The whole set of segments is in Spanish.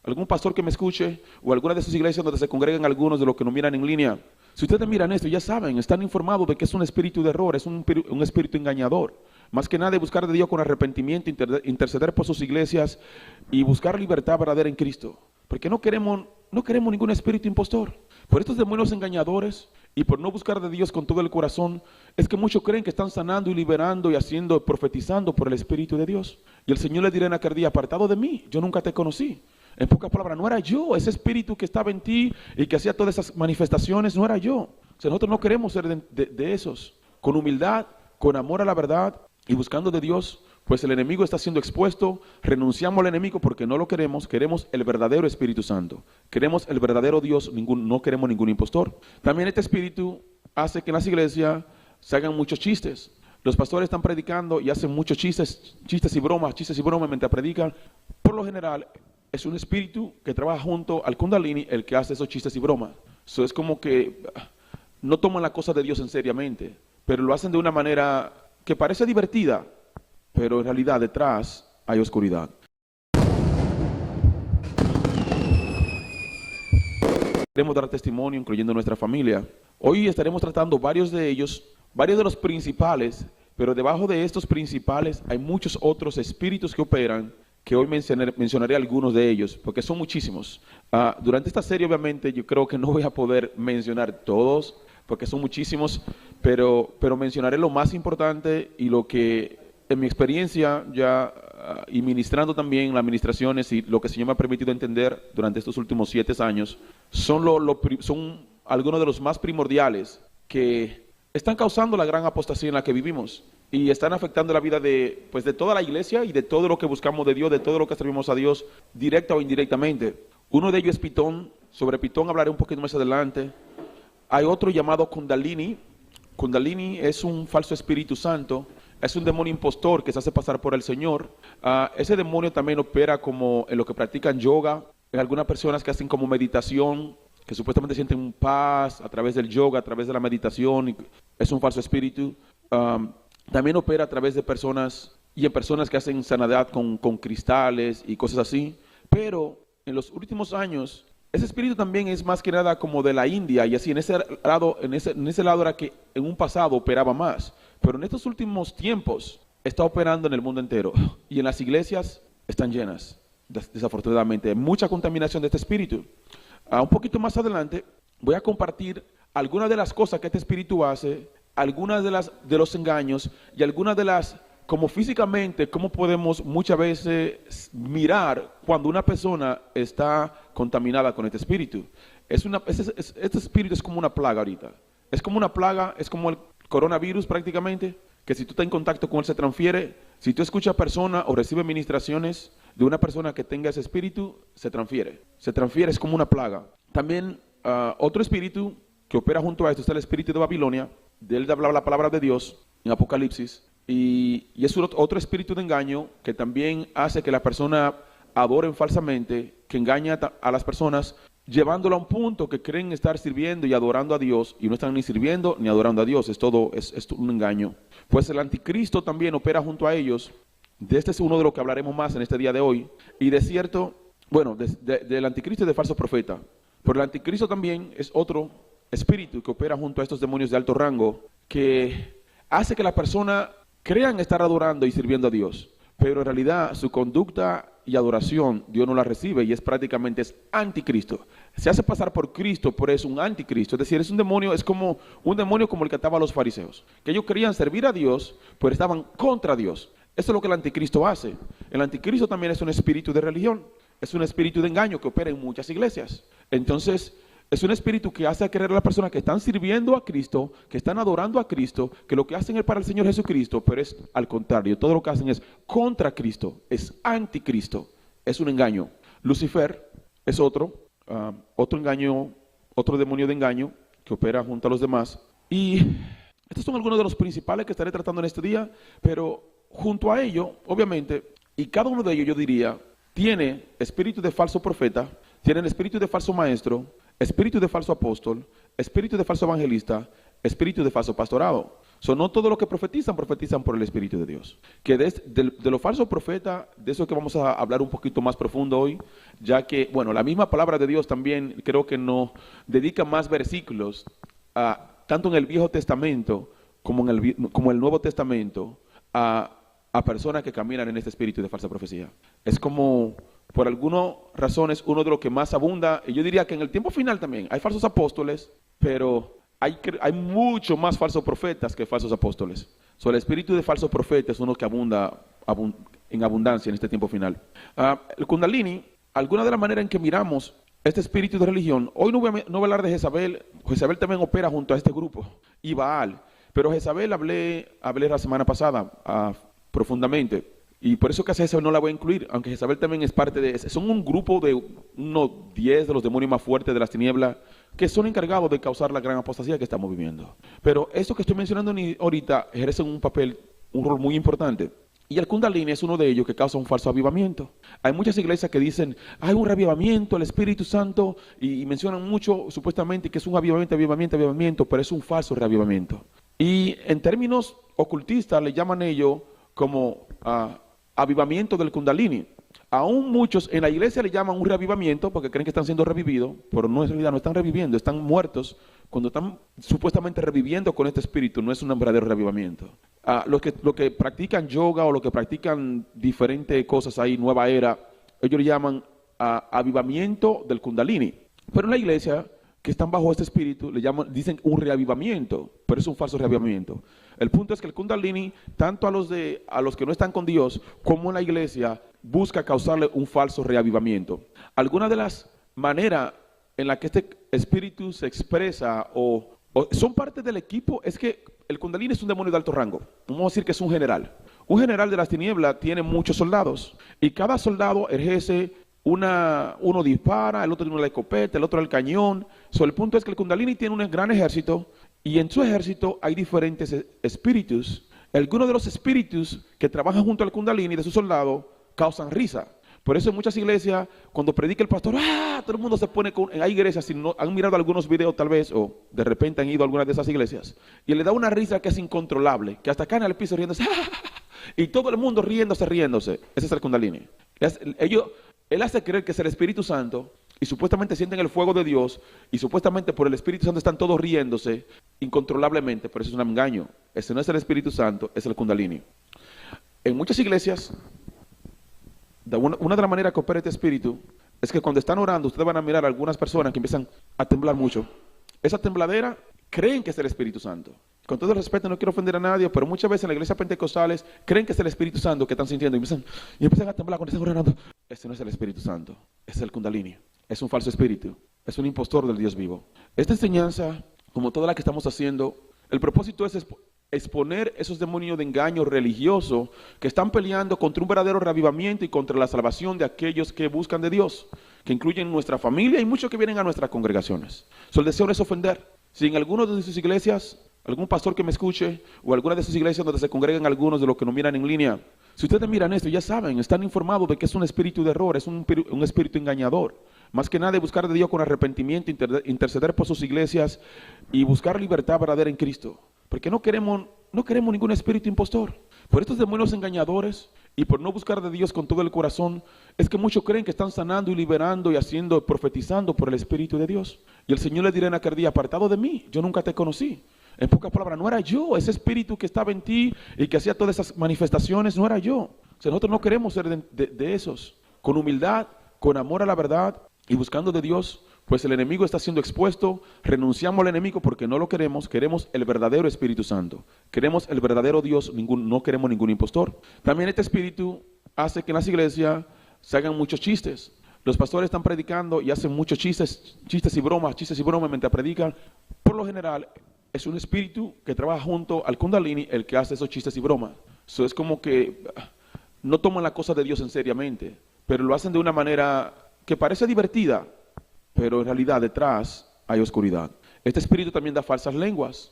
algún pastor que me escuche, o alguna de sus iglesias donde se congregan algunos de los que nos miran en línea. Si ustedes miran esto, ya saben, están informados de que es un espíritu de error, es un espíritu engañador. Más que nada, buscar de Dios con arrepentimiento, interceder por sus iglesias y buscar libertad verdadera en Cristo. Porque no queremos ningún espíritu impostor. Por estos demonios engañadores y por no buscar de Dios con todo el corazón, es que muchos creen que están sanando y liberando y haciendo, profetizando por el Espíritu de Dios. Y el Señor les dirá en aquel día: apartado de mí, yo nunca te conocí. En pocas palabras, no era yo, ese espíritu que estaba en ti y que hacía todas esas manifestaciones, no era yo. O sea, nosotros no queremos ser de esos. Con humildad, con amor a la verdad y buscando de Dios, pues el enemigo está siendo expuesto. Renunciamos al enemigo porque no lo queremos. Queremos el verdadero Espíritu Santo. Queremos el verdadero Dios, no queremos ningún impostor. También este espíritu hace que en las iglesias se hagan muchos chistes. Los pastores están predicando y hacen muchos chistes y bromas mientras predican. Por lo general, es un espíritu que trabaja junto al Kundalini el que hace esos chistes y bromas. Eso es como que no toman la cosa de Dios en seriamente, pero lo hacen de una manera que parece divertida, pero en realidad detrás hay oscuridad. Queremos dar testimonio, incluyendo nuestra familia. Hoy estaremos tratando varios de ellos, varios de los principales, pero debajo de estos principales hay muchos otros espíritus que operan, que hoy mencionaré algunos de ellos, porque son muchísimos. Durante esta serie, obviamente, yo creo que no voy a poder mencionar todos, porque son muchísimos, pero mencionaré lo más importante y lo que en mi experiencia ya y ministrando también las administraciones y lo que el Señor me ha permitido entender durante estos últimos 7 años, son algunos de los más primordiales que están causando la gran apostasía en la que vivimos y están afectando la vida de toda la iglesia y de todo lo que buscamos de Dios, de todo lo que servimos a Dios, directa o indirectamente. Uno de ellos es Pitón. Sobre Pitón hablaré un poquito más adelante. Hay otro llamado Kundalini. Kundalini es un falso Espíritu Santo. Es un demonio impostor que se hace pasar por el Señor. Ese demonio también opera como en lo que practican yoga. En algunas personas que hacen como meditación, que supuestamente sienten paz a través del yoga, a través de la meditación. Es un falso espíritu. También opera a través de personas y en personas que hacen sanidad con cristales y cosas así. Pero en los últimos años, ese espíritu también es más que nada como de la India y así en ese lado era que en un pasado operaba más. Pero en estos últimos tiempos está operando en el mundo entero y en las iglesias están llenas, desafortunadamente. Mucha contaminación de este espíritu. Un poquito más adelante voy a compartir algunas de las cosas que este espíritu hace, algunas de los engaños y algunas de las, como físicamente, cómo podemos muchas veces mirar cuando una persona está contaminada con este espíritu. Este espíritu es como una plaga ahorita. Es como una plaga, es como el coronavirus prácticamente, que si tú estás en contacto con él se transfiere. Si tú escuchas a personas o recibes ministraciones de una persona que tenga ese espíritu, se transfiere. Se transfiere, es como una plaga. También otro espíritu que opera junto a esto es el espíritu de Babilonia. De él habla la palabra de Dios en Apocalipsis. Y es otro espíritu de engaño que también hace que la persona adoren falsamente, que engaña a las personas, llevándolo a un punto que creen estar sirviendo y adorando a Dios y no están ni sirviendo ni adorando a Dios. Es un engaño. Pues el anticristo también opera junto a ellos. De este es uno de los que hablaremos más en este día de hoy. Y de cierto, del anticristo y de falso profeta. Pero el anticristo también es otro espíritu que opera junto a estos demonios de alto rango, que hace que la persona crean estar adorando y sirviendo a Dios, pero en realidad su conducta y adoración Dios no la recibe y prácticamente es anticristo. Se hace pasar por Cristo, pero es un anticristo. Es decir, es como un demonio como el que ataba a los fariseos, que ellos querían servir a Dios, pero estaban contra Dios. Eso es lo que el anticristo hace. El anticristo también es un espíritu de religión, es un espíritu de engaño que opera en muchas iglesias. Entonces, es un espíritu que hace creer a las personas que están sirviendo a Cristo, que están adorando a Cristo, que lo que hacen es para el Señor Jesucristo, pero es al contrario. Todo lo que hacen es contra Cristo, es anticristo, es un engaño. Lucifer es otro engaño, otro demonio de engaño que opera junto a los demás. Y estos son algunos de los principales que estaré tratando en este día, pero junto a ello, obviamente, y cada uno de ellos yo diría, tiene espíritu de falso profeta, tiene el espíritu de falso maestro, espíritu de falso apóstol, espíritu de falso evangelista, espíritu de falso pastorado. No todo lo que profetizan por el Espíritu de Dios. Que de los falsos profetas, de eso que vamos a hablar un poquito más profundo hoy, ya que, bueno, la misma palabra de Dios también creo que nos dedica más versículos, tanto en el Viejo Testamento como en el Nuevo Testamento, a personas que caminan en este espíritu de falsa profecía. Es como, por algunas razones, uno de los que más abunda, y yo diría que en el tiempo final también hay falsos apóstoles, pero hay mucho más falsos profetas que falsos apóstoles. El espíritu de falsos profetas es uno que abunda en abundancia en este tiempo final. El Kundalini, alguna de las maneras en que miramos este espíritu de religión, hoy no voy a hablar de Jezabel. Jezabel también opera junto a este grupo, y Baal, pero Jezabel hablé la semana pasada profundamente, y por eso casi Jezabel no la voy a incluir, aunque Jezabel también es parte de, son un grupo de unos 10 de los demonios más fuertes de las tinieblas, que son encargados de causar la gran apostasía que estamos viviendo. Pero eso que estoy mencionando ahorita ejerce un rol muy importante. Y el Kundalini es uno de ellos que causa un falso avivamiento. Hay muchas iglesias que dicen, hay un reavivamiento, el Espíritu Santo, y mencionan mucho supuestamente que es un avivamiento, pero es un falso reavivamiento. Y en términos ocultistas le llaman ellos como avivamiento del Kundalini. Aún muchos en la iglesia le llaman un reavivamiento porque creen que están siendo revividos, pero no, en realidad no están reviviendo, están muertos. Cuando están supuestamente reviviendo con este espíritu, no es un verdadero reavivamiento. Los que practican yoga o los que practican diferentes cosas ahí, nueva era, ellos le llaman avivamiento del Kundalini. Pero en la iglesia, que están bajo este espíritu, dicen un reavivamiento, pero es un falso reavivamiento. El punto es que el Kundalini, tanto a los que no están con Dios, como en la iglesia, busca causarle un falso reavivamiento. Algunas de las maneras en las que este espíritu se expresa o son parte del equipo, es que el Kundalini es un demonio de alto rango. Vamos a decir que es un general. Un general de las tinieblas tiene muchos soldados, y cada soldado ejerce uno dispara, el otro tiene una escopeta, el otro el cañón. El punto es que el Kundalini tiene un gran ejército, y en su ejército hay diferentes espíritus. Algunos de los espíritus que trabajan junto al Kundalini de su soldado causan risa. Por eso en muchas iglesias, cuando predica el pastor, todo el mundo se pone hay iglesias, si no han mirado algunos videos tal vez, o de repente han ido a algunas de esas iglesias, y le da una risa que es incontrolable, que hasta caen al piso riéndose, y todo el mundo riéndose. Ese es el Kundalini. Él hace creer que es el Espíritu Santo, y supuestamente sienten el fuego de Dios, y supuestamente por el Espíritu Santo están todos riéndose incontrolablemente, pero eso es un engaño. Ese no es el Espíritu Santo, es el Kundalini. En muchas iglesias, una de las maneras que opera este espíritu es que cuando están orando, ustedes van a mirar a algunas personas que empiezan a temblar mucho. Esa tembladera creen que es el Espíritu Santo. Con todo el respeto, no quiero ofender a nadie, pero muchas veces en la iglesia pentecostales creen que es el Espíritu Santo que están sintiendo y empiezan a temblar cuando están orando. Este no es el Espíritu Santo, es el Kundalini. Es un falso espíritu, es un impostor del Dios vivo. Esta enseñanza, como toda la que estamos haciendo, el propósito es exponer esos demonios de engaño religioso que están peleando contra un verdadero reavivamiento y contra la salvación de aquellos que buscan de Dios, que incluyen nuestra familia y muchos que vienen a nuestras congregaciones. El deseo no es ofender. Si en alguna de sus iglesias, algún pastor que me escuche, o alguna de sus iglesias donde se congregan algunos de los que nos miran en línea, si ustedes miran esto, ya saben, están informados de que es un espíritu de error, es un espíritu engañador. Más que nada, buscar de Dios con arrepentimiento, interceder por sus iglesias y buscar libertad verdadera en Cristo. Porque no queremos ningún espíritu impostor. Por estos demonios engañadores y por no buscar de Dios con todo el corazón, es que muchos creen que están sanando y liberando y profetizando por el Espíritu de Dios. Y el Señor le dirá en aquel día, apartado de mí, yo nunca te conocí. En pocas palabras, no era yo, ese espíritu que estaba en ti y que hacía todas esas manifestaciones, no era yo. Nosotros no queremos ser de esos. Con humildad, con amor a la verdad y buscando de Dios, pues el enemigo está siendo expuesto, renunciamos al enemigo porque no lo queremos el verdadero Espíritu Santo. Queremos el verdadero Dios, no queremos ningún impostor. También este espíritu hace que en las iglesias se hagan muchos chistes. Los pastores están predicando y hacen muchos chistes y bromas mientras predican. Por lo general, es un espíritu que trabaja junto al Kundalini el que hace esos chistes y bromas. Es como que no toman la cosa de Dios en seriamente, pero lo hacen de una manera que parece divertida, pero en realidad detrás hay oscuridad. Este espíritu también da falsas lenguas.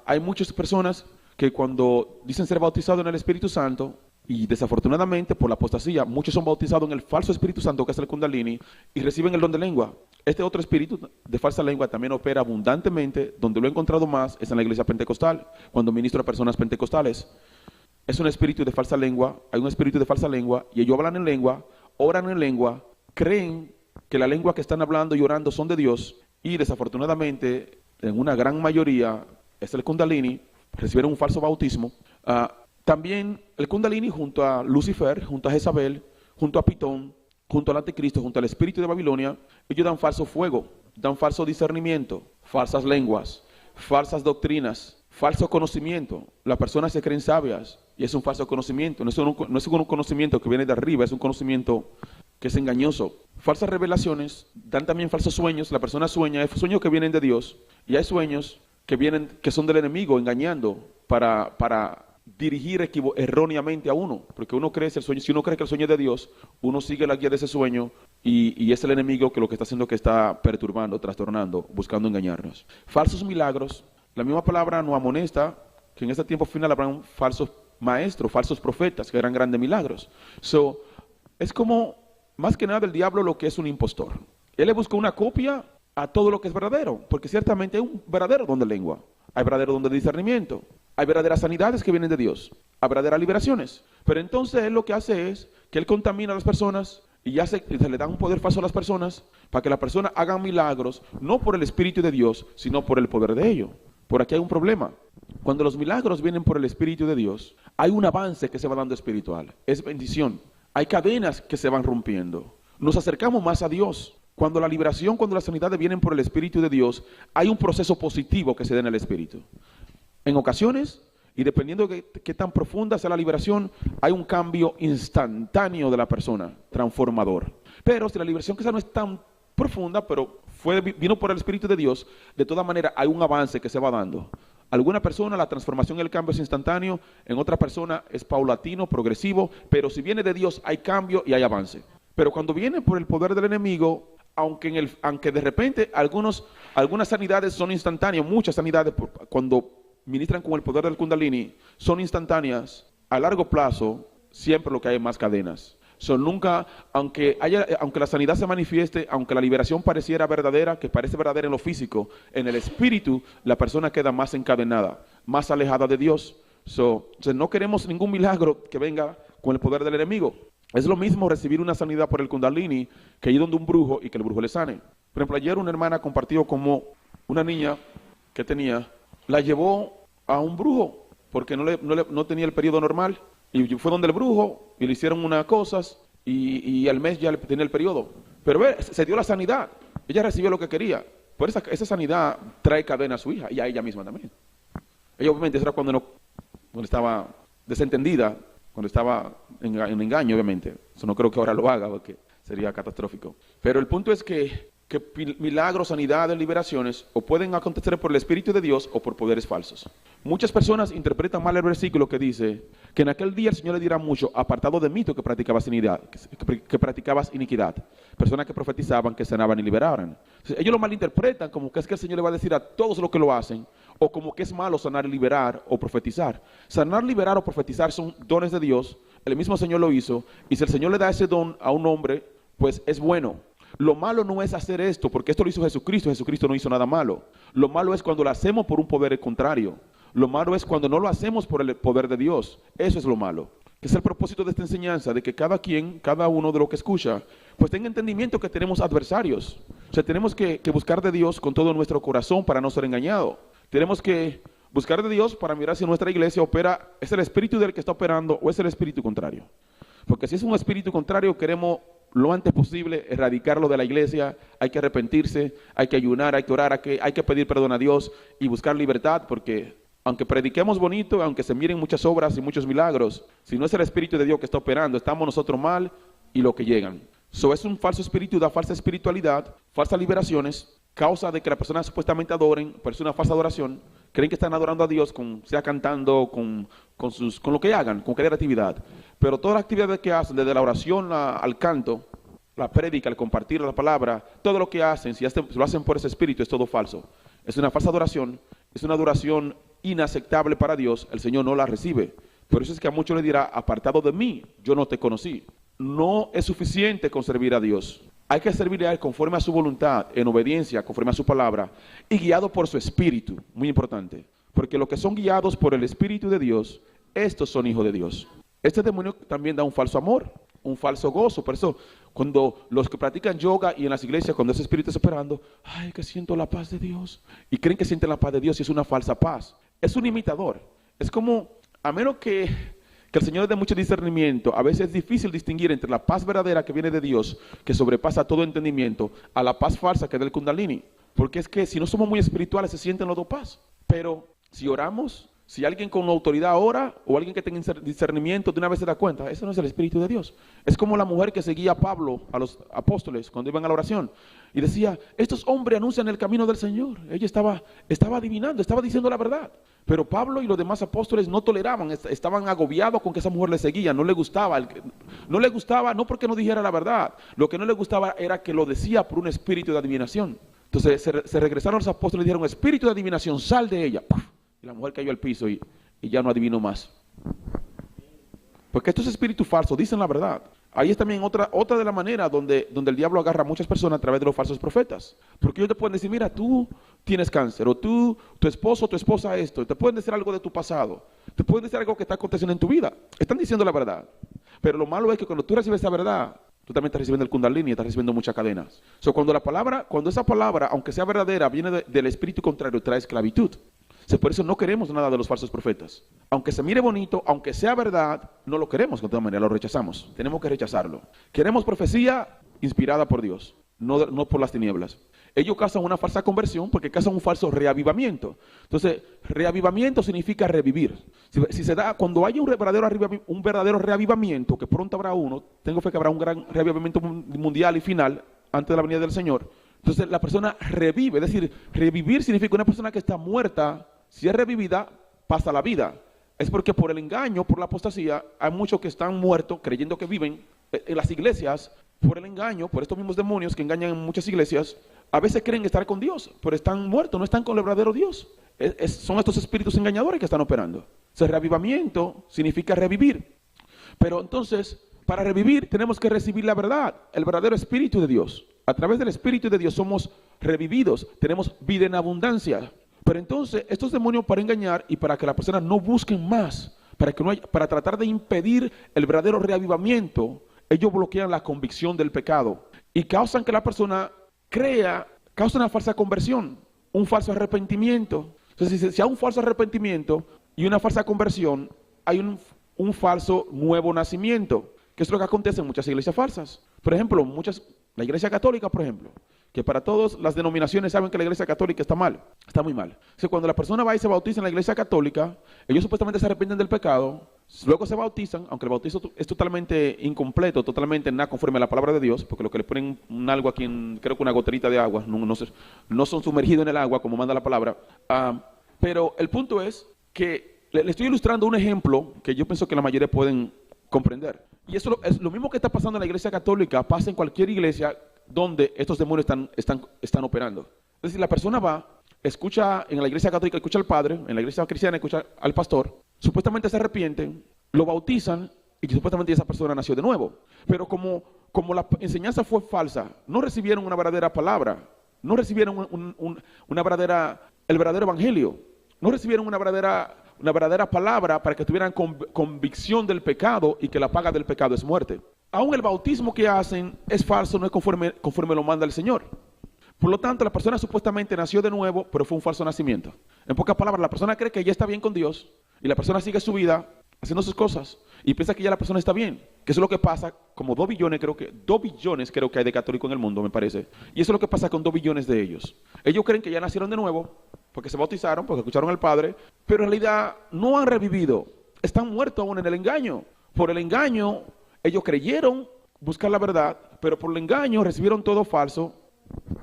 Hay muchas personas que cuando dicen ser bautizados en el Espíritu Santo, y desafortunadamente por la apostasía, muchos son bautizados en el falso Espíritu Santo que es el Kundalini y reciben el don de lengua. Este otro espíritu de falsa lengua también opera abundantemente. Donde lo he encontrado más es en la iglesia pentecostal, cuando ministro a personas pentecostales. Es un espíritu de falsa lengua, hay un espíritu de falsa lengua, y ellos hablan en lengua, oran en lengua, creen que la lengua que están hablando y orando son de Dios, y desafortunadamente, en una gran mayoría, es el Kundalini, recibieron un falso bautismo. También el Kundalini junto a Lucifer, junto a Jezabel, junto a Pitón, junto al anticristo, junto al espíritu de Babilonia, ellos dan falso fuego, dan falso discernimiento, falsas lenguas, falsas doctrinas, falso conocimiento. Las personas se creen sabias y es un falso conocimiento, no es un conocimiento que viene de arriba, es un conocimiento que es engañoso. Falsas revelaciones, dan también falsos sueños. La persona sueña, hay sueños que vienen de Dios y hay sueños que son del enemigo, engañando para dirigir erróneamente a uno, porque uno cree ese sueño. Si uno cree que el sueño es de Dios, uno sigue la guía de ese sueño y es el enemigo que lo que está haciendo, que está perturbando, trastornando, buscando engañarnos. Falsos milagros, la misma palabra nos amonesta que en este tiempo final habrán falsos maestros, falsos profetas que harán grandes milagros. Es como, más que nada, el diablo lo que es un impostor. Él le busca una copia a todo lo que es verdadero, porque ciertamente hay un verdadero don de lengua, hay verdadero don de discernimiento, hay verdaderas sanidades que vienen de Dios, hay verdaderas liberaciones. Pero entonces él lo que hace es que él contamina a las personas y se le da un poder falso a las personas para que las personas hagan milagros, no por el Espíritu de Dios, sino por el poder de ellos. Por aquí hay un problema. Cuando los milagros vienen por el Espíritu de Dios, hay un avance que se va dando espiritual, es bendición. Hay cadenas que se van rompiendo. Nos acercamos más a Dios. Cuando la liberación, cuando las sanidades vienen por el Espíritu de Dios, hay un proceso positivo que se da en el Espíritu. En ocasiones, y dependiendo de qué tan profunda sea la liberación, hay un cambio instantáneo de la persona, transformador. Pero si la liberación quizá no es tan profunda, pero vino por el Espíritu de Dios, de todas maneras hay un avance que se va dando. Alguna persona la transformación y el cambio es instantáneo, en otra persona es paulatino, progresivo, pero si viene de Dios hay cambio y hay avance. Pero cuando viene por el poder del enemigo, aunque de repente algunas sanidades son instantáneas, muchas sanidades cuando ministran con el poder del Kundalini son instantáneas, a largo plazo siempre lo que hay es más cadenas. Nunca, aunque la sanidad se manifieste, aunque la liberación pareciera verdadera, que parece verdadera en lo físico, en el espíritu la persona queda más encadenada, más alejada de Dios. Entonces no queremos ningún milagro que venga con el poder del enemigo. Es lo mismo recibir una sanidad por el Kundalini que ir donde un brujo y que el brujo le sane. Por ejemplo, ayer una hermana compartió como una niña que tenía, la llevó a un brujo porque no tenía el periodo normal. Y fue donde el brujo y le hicieron unas cosas y al mes ya tenía el periodo. Pero se dio la sanidad. Ella recibió lo que quería. Por esa sanidad trae cadena a su hija y a ella misma también. Ella obviamente eso era cuando estaba desentendida, cuando estaba en engaño, obviamente. Eso no creo que ahora lo haga porque sería catastrófico. Pero el punto es que milagros, sanidades, liberaciones o pueden acontecer por el Espíritu de Dios o por poderes falsos. Muchas personas interpretan mal el versículo que dice que en aquel día el Señor le dirá mucho: apartado de mí tú que practicabas iniquidad. Personas que profetizaban, que sanaban y liberaban. Entonces, ellos lo malinterpretan como que es que el Señor le va a decir a todos los que lo hacen, o como que es malo sanar, liberar o profetizar. Sanar, liberar o profetizar son dones de Dios. El mismo Señor lo hizo, y si el Señor le da ese don a un hombre, pues es bueno. Lo malo no es hacer esto, porque esto lo hizo Jesucristo. Jesucristo no hizo nada malo. Lo malo es cuando lo hacemos por un poder contrario. Lo malo es cuando no lo hacemos por el poder de Dios. Eso es lo malo. Que es el propósito de esta enseñanza, de que cada uno de lo que escucha, pues tenga entendimiento que tenemos adversarios. O sea, tenemos que buscar de Dios con todo nuestro corazón para no ser engañado. Tenemos que buscar de Dios para mirar si nuestra iglesia es el espíritu del que está operando o es el espíritu contrario. Porque si es un espíritu contrario, queremos lo antes posible erradicarlo de la iglesia. Hay que arrepentirse, hay que ayunar, hay que orar, hay que pedir perdón a Dios y buscar libertad, porque aunque prediquemos bonito, aunque se miren muchas obras y muchos milagros, si no es el Espíritu de Dios que está operando, estamos nosotros mal y lo que llegan. Es un falso espíritu, da falsa espiritualidad, falsas liberaciones, causa de que las personas supuestamente adoren, pero es una falsa adoración. Creen que están adorando a Dios, sea cantando, con lo que hagan, con creatividad. Pero todas las actividades que hacen, desde la oración al canto, la prédica, el compartir la palabra, todo lo que hacen, si lo hacen por ese espíritu, es todo falso. Es una falsa adoración, es una adoración inaceptable para Dios. El Señor no la recibe. Por eso es que a muchos le dirá: apartado de mí, yo no te conocí. No es suficiente con servir a Dios. Hay que servirle a Él conforme a su voluntad, en obediencia, conforme a su palabra, y guiado por su Espíritu. Muy importante. Porque los que son guiados por el Espíritu de Dios, estos son hijos de Dios. Este demonio también da un falso amor, un falso gozo. Por eso, cuando los que practican yoga y en las iglesias, cuando ese espíritu está operando, ay, que siento la paz de Dios. Y creen que sienten la paz de Dios y es una falsa paz. Es un imitador. Es como, a menos que el Señor dé mucho discernimiento, a veces es difícil distinguir entre la paz verdadera que viene de Dios, que sobrepasa todo entendimiento, a la paz falsa que es del Kundalini. Porque es que si no somos muy espirituales, se sienten los dos paz. Pero si oramos, si alguien con autoridad ora, o alguien que tenga discernimiento, de una vez se da cuenta, ese no es el Espíritu de Dios. Es como la mujer que seguía a Pablo, a los apóstoles, cuando iban a la oración, y decía, estos hombres anuncian el camino del Señor. Ella estaba adivinando, estaba diciendo la verdad. Pero Pablo y los demás apóstoles no toleraban, estaban agobiados con que esa mujer le seguía, no le gustaba, no porque no dijera la verdad, lo que no le gustaba era que lo decía por un espíritu de adivinación. Entonces se regresaron los apóstoles y dijeron, espíritu de adivinación, sal de ella. ¡Puf! Y la mujer cayó al piso y ya no adivinó más. Porque estos espíritus falsos dicen la verdad. Ahí es también otra de las maneras donde el diablo agarra a muchas personas a través de los falsos profetas. Porque ellos te pueden decir, mira, tú tienes cáncer, o tu esposo o tu esposa esto. Te pueden decir algo de tu pasado. Te pueden decir algo que está aconteciendo en tu vida. Están diciendo la verdad. Pero lo malo es que cuando tú recibes esa verdad, tú también estás recibiendo el Kundalini y estás recibiendo muchas cadenas. Cuando esa palabra, aunque sea verdadera, viene del espíritu contrario, trae esclavitud. Por eso no queremos nada de los falsos profetas. Aunque se mire bonito, aunque sea verdad, no lo queremos de todas maneras, lo rechazamos. Tenemos que rechazarlo. Queremos profecía inspirada por Dios, no por las tinieblas. Ellos causan una falsa conversión porque causan un falso reavivamiento. Entonces, reavivamiento significa revivir. Si se da, cuando haya un verdadero reavivamiento, que pronto habrá uno, tengo fe que habrá un gran reavivamiento mundial y final antes de la venida del Señor. Entonces la persona revive, es decir, revivir significa una persona que está muerta, si es revivida, pasa a la vida. Es porque por el engaño, por la apostasía, hay muchos que están muertos creyendo que viven en las iglesias, por el engaño, por estos mismos demonios que engañan en muchas iglesias, a veces creen estar con Dios, pero están muertos, no están con el verdadero Dios. Son estos espíritus engañadores que están operando. Entonces, reavivamiento significa revivir. Pero entonces, para revivir tenemos que recibir la verdad, el verdadero Espíritu de Dios. A través del Espíritu de Dios somos revividos, tenemos vida en abundancia. Pero entonces estos demonios, para engañar y para que las personas no busquen más, para tratar de impedir el verdadero reavivamiento, ellos bloquean la convicción del pecado y causan que la persona causa una falsa conversión, un falso arrepentimiento. Entonces si hay un falso arrepentimiento y una falsa conversión, hay un falso nuevo nacimiento, que es lo que acontece en muchas iglesias falsas. Por ejemplo, la iglesia católica, por ejemplo, que para todas las denominaciones saben que la iglesia católica está mal, está muy mal. O sea, cuando la persona va y se bautiza en la iglesia católica, ellos supuestamente se arrepienten del pecado, luego se bautizan, aunque el bautizo es totalmente incompleto, totalmente nada conforme a la palabra de Dios, porque lo que le ponen algo aquí, creo que una goterita de agua, no son sumergidos en el agua como manda la palabra. Pero el punto es que le estoy ilustrando un ejemplo que yo pienso que la mayoría pueden comprender. Y eso es lo mismo que está pasando en la iglesia católica, pasa en cualquier iglesia donde estos demonios están operando. Es decir, la persona va, escucha en la iglesia católica, escucha al padre, en la iglesia cristiana escucha al pastor, supuestamente se arrepienten, lo bautizan y supuestamente esa persona nació de nuevo. Pero como la enseñanza fue falsa, no recibieron una verdadera palabra, no recibieron el verdadero evangelio, no recibieron una verdadera palabra para que tuvieran convicción del pecado y que la paga del pecado es muerte. Aún el bautismo que hacen es falso, no es conforme lo manda el Señor. Por lo tanto, la persona supuestamente nació de nuevo, pero fue un falso nacimiento. En pocas palabras, la persona cree que ya está bien con Dios y la persona sigue su vida haciendo sus cosas y piensa que ya la persona está bien. Que eso es lo que pasa, como 2 billones creo que hay de católicos en el mundo, me parece. Y eso es lo que pasa con 2 billones de ellos. Ellos creen que ya nacieron de nuevo, porque se bautizaron, porque escucharon al Padre, pero en realidad no han revivido. Están muertos aún en el engaño. Por el engaño, ellos creyeron buscar la verdad, pero por el engaño recibieron todo falso,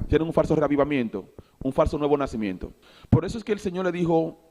tienen un falso reavivamiento, un falso nuevo nacimiento. Por eso es que el Señor le dijo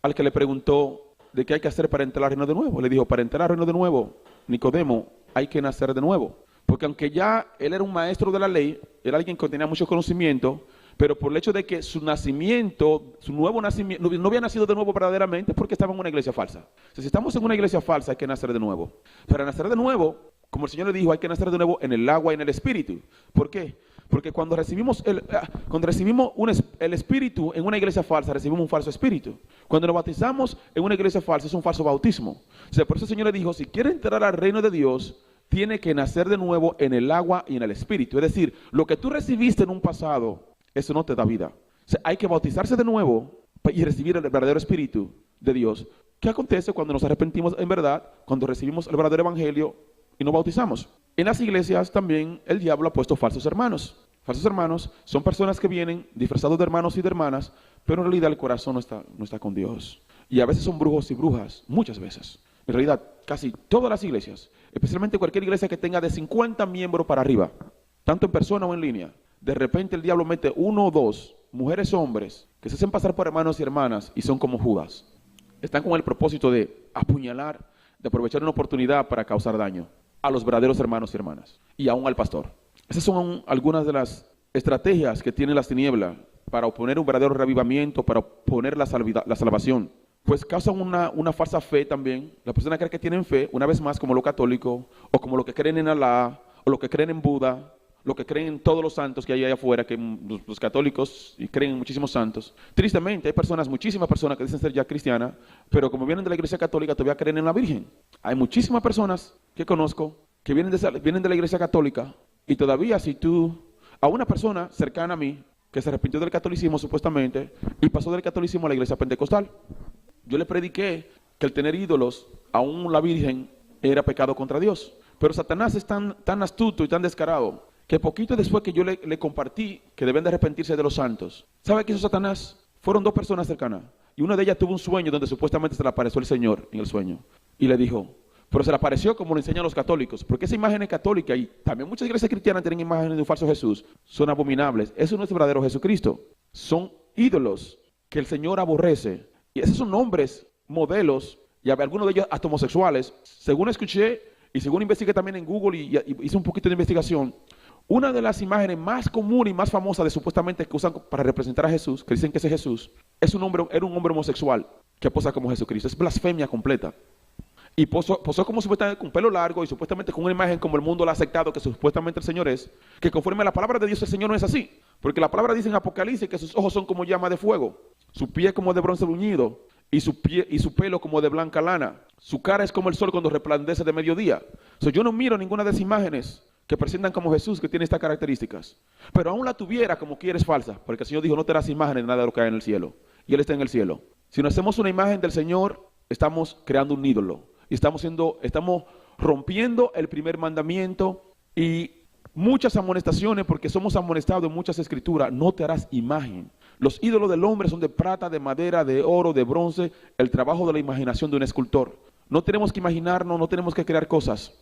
al que le preguntó de qué hay que hacer para entrar al reino de nuevo. Le dijo, para entrar al reino de nuevo, Nicodemo, hay que nacer de nuevo. Porque aunque ya él era un maestro de la ley, era alguien que tenía mucho conocimiento, pero por el hecho de que su nuevo nacimiento, no había nacido de nuevo verdaderamente, porque estaba en una iglesia falsa. Entonces, si estamos en una iglesia falsa, hay que nacer de nuevo. Para nacer de nuevo, Como el Señor le dijo, hay que nacer de nuevo en el agua y en el Espíritu. ¿Por qué? Porque cuando recibimos el Espíritu en una iglesia falsa, recibimos un falso espíritu. Cuando nos bautizamos en una iglesia falsa, es un falso bautismo. O sea, por eso el Señor le dijo, si quiere entrar al reino de Dios, tiene que nacer de nuevo en el agua y en el Espíritu. Es decir, lo que tú recibiste en un pasado, eso no te da vida. O sea, hay que bautizarse de nuevo y recibir el verdadero Espíritu de Dios. ¿Qué acontece cuando nos arrepentimos en verdad? Cuando recibimos el verdadero Evangelio y nos bautizamos. En las iglesias también el diablo ha puesto falsos hermanos. Falsos hermanos son personas que vienen disfrazados de hermanos y de hermanas, pero en realidad el corazón no está con Dios. Y a veces son brujos y brujas, muchas veces. En realidad, casi todas las iglesias, especialmente cualquier iglesia que tenga de 50 miembros para arriba, tanto en persona o en línea, de repente el diablo mete 1 o 2 mujeres o hombres que se hacen pasar por hermanos y hermanas y son como Judas. Están con el propósito de apuñalar, de aprovechar una oportunidad para causar daño a los verdaderos hermanos y hermanas, y aún al pastor. Esas son algunas de las estrategias que tiene las tinieblas para oponer un verdadero revivimiento, para oponer la salvación. Pues causan una falsa fe también. Las personas creen que tienen fe, una vez más, como lo católico, o como lo que creen en Alá, o lo que creen en Buda, lo que creen en todos los santos que hay allá afuera, que los católicos y creen en muchísimos santos. Tristemente, hay muchísimas personas que dicen ser ya cristianas, pero como vienen de la iglesia católica, todavía creen en la Virgen. Hay muchísimas personas que conozco que vienen de la iglesia católica, y todavía a una persona cercana a mí, que se arrepintió del catolicismo supuestamente, y pasó del catolicismo a la iglesia pentecostal. Yo le prediqué que el tener ídolos, aún la Virgen, era pecado contra Dios. Pero Satanás es tan astuto y tan descarado, que poquito después que yo le compartí que deben de arrepentirse de los santos, ¿sabe qué hizo Satanás? Fueron 2 personas cercanas, y una de ellas tuvo un sueño donde supuestamente se le apareció el Señor en el sueño, y le dijo, pero se le apareció como lo enseñan los católicos, porque esa imagen es católica, y también muchas iglesias cristianas tienen imágenes de un falso Jesús, son abominables. Eso no es el verdadero Jesucristo, son ídolos que el Señor aborrece, y esos son nombres, modelos, y algunos de ellos hasta homosexuales. Según escuché, y según investigué también en Google y hice un poquito de investigación, una de las imágenes más comunes y más famosas de supuestamente que usan para representar a Jesús, que dicen que ese Jesús, era un hombre homosexual que posa como Jesucristo. Es blasfemia completa. Y posó como supuestamente con pelo largo y supuestamente con una imagen como el mundo lo ha aceptado, que supuestamente el Señor es, que conforme a la palabra de Dios el Señor no es así. Porque la palabra dice en Apocalipsis que sus ojos son como llama de fuego, su pie como de bronce bruñido, y su pelo como de blanca lana. Su cara es como el sol cuando resplandece de mediodía. Yo no miro ninguna de esas imágenes que presentan como Jesús, que tiene estas características. Pero aún la tuviera, como quiera, es falsa, porque el Señor dijo, no te harás imágenes de nada de lo que hay en el cielo. Y Él está en el cielo. Si no hacemos una imagen del Señor, estamos creando un ídolo. Y estamos rompiendo el primer mandamiento y muchas amonestaciones, porque somos amonestados en muchas escrituras, no te harás imagen. Los ídolos del hombre son de plata, de madera, de oro, de bronce, el trabajo de la imaginación de un escultor. No tenemos que imaginarnos, no tenemos que crear cosas.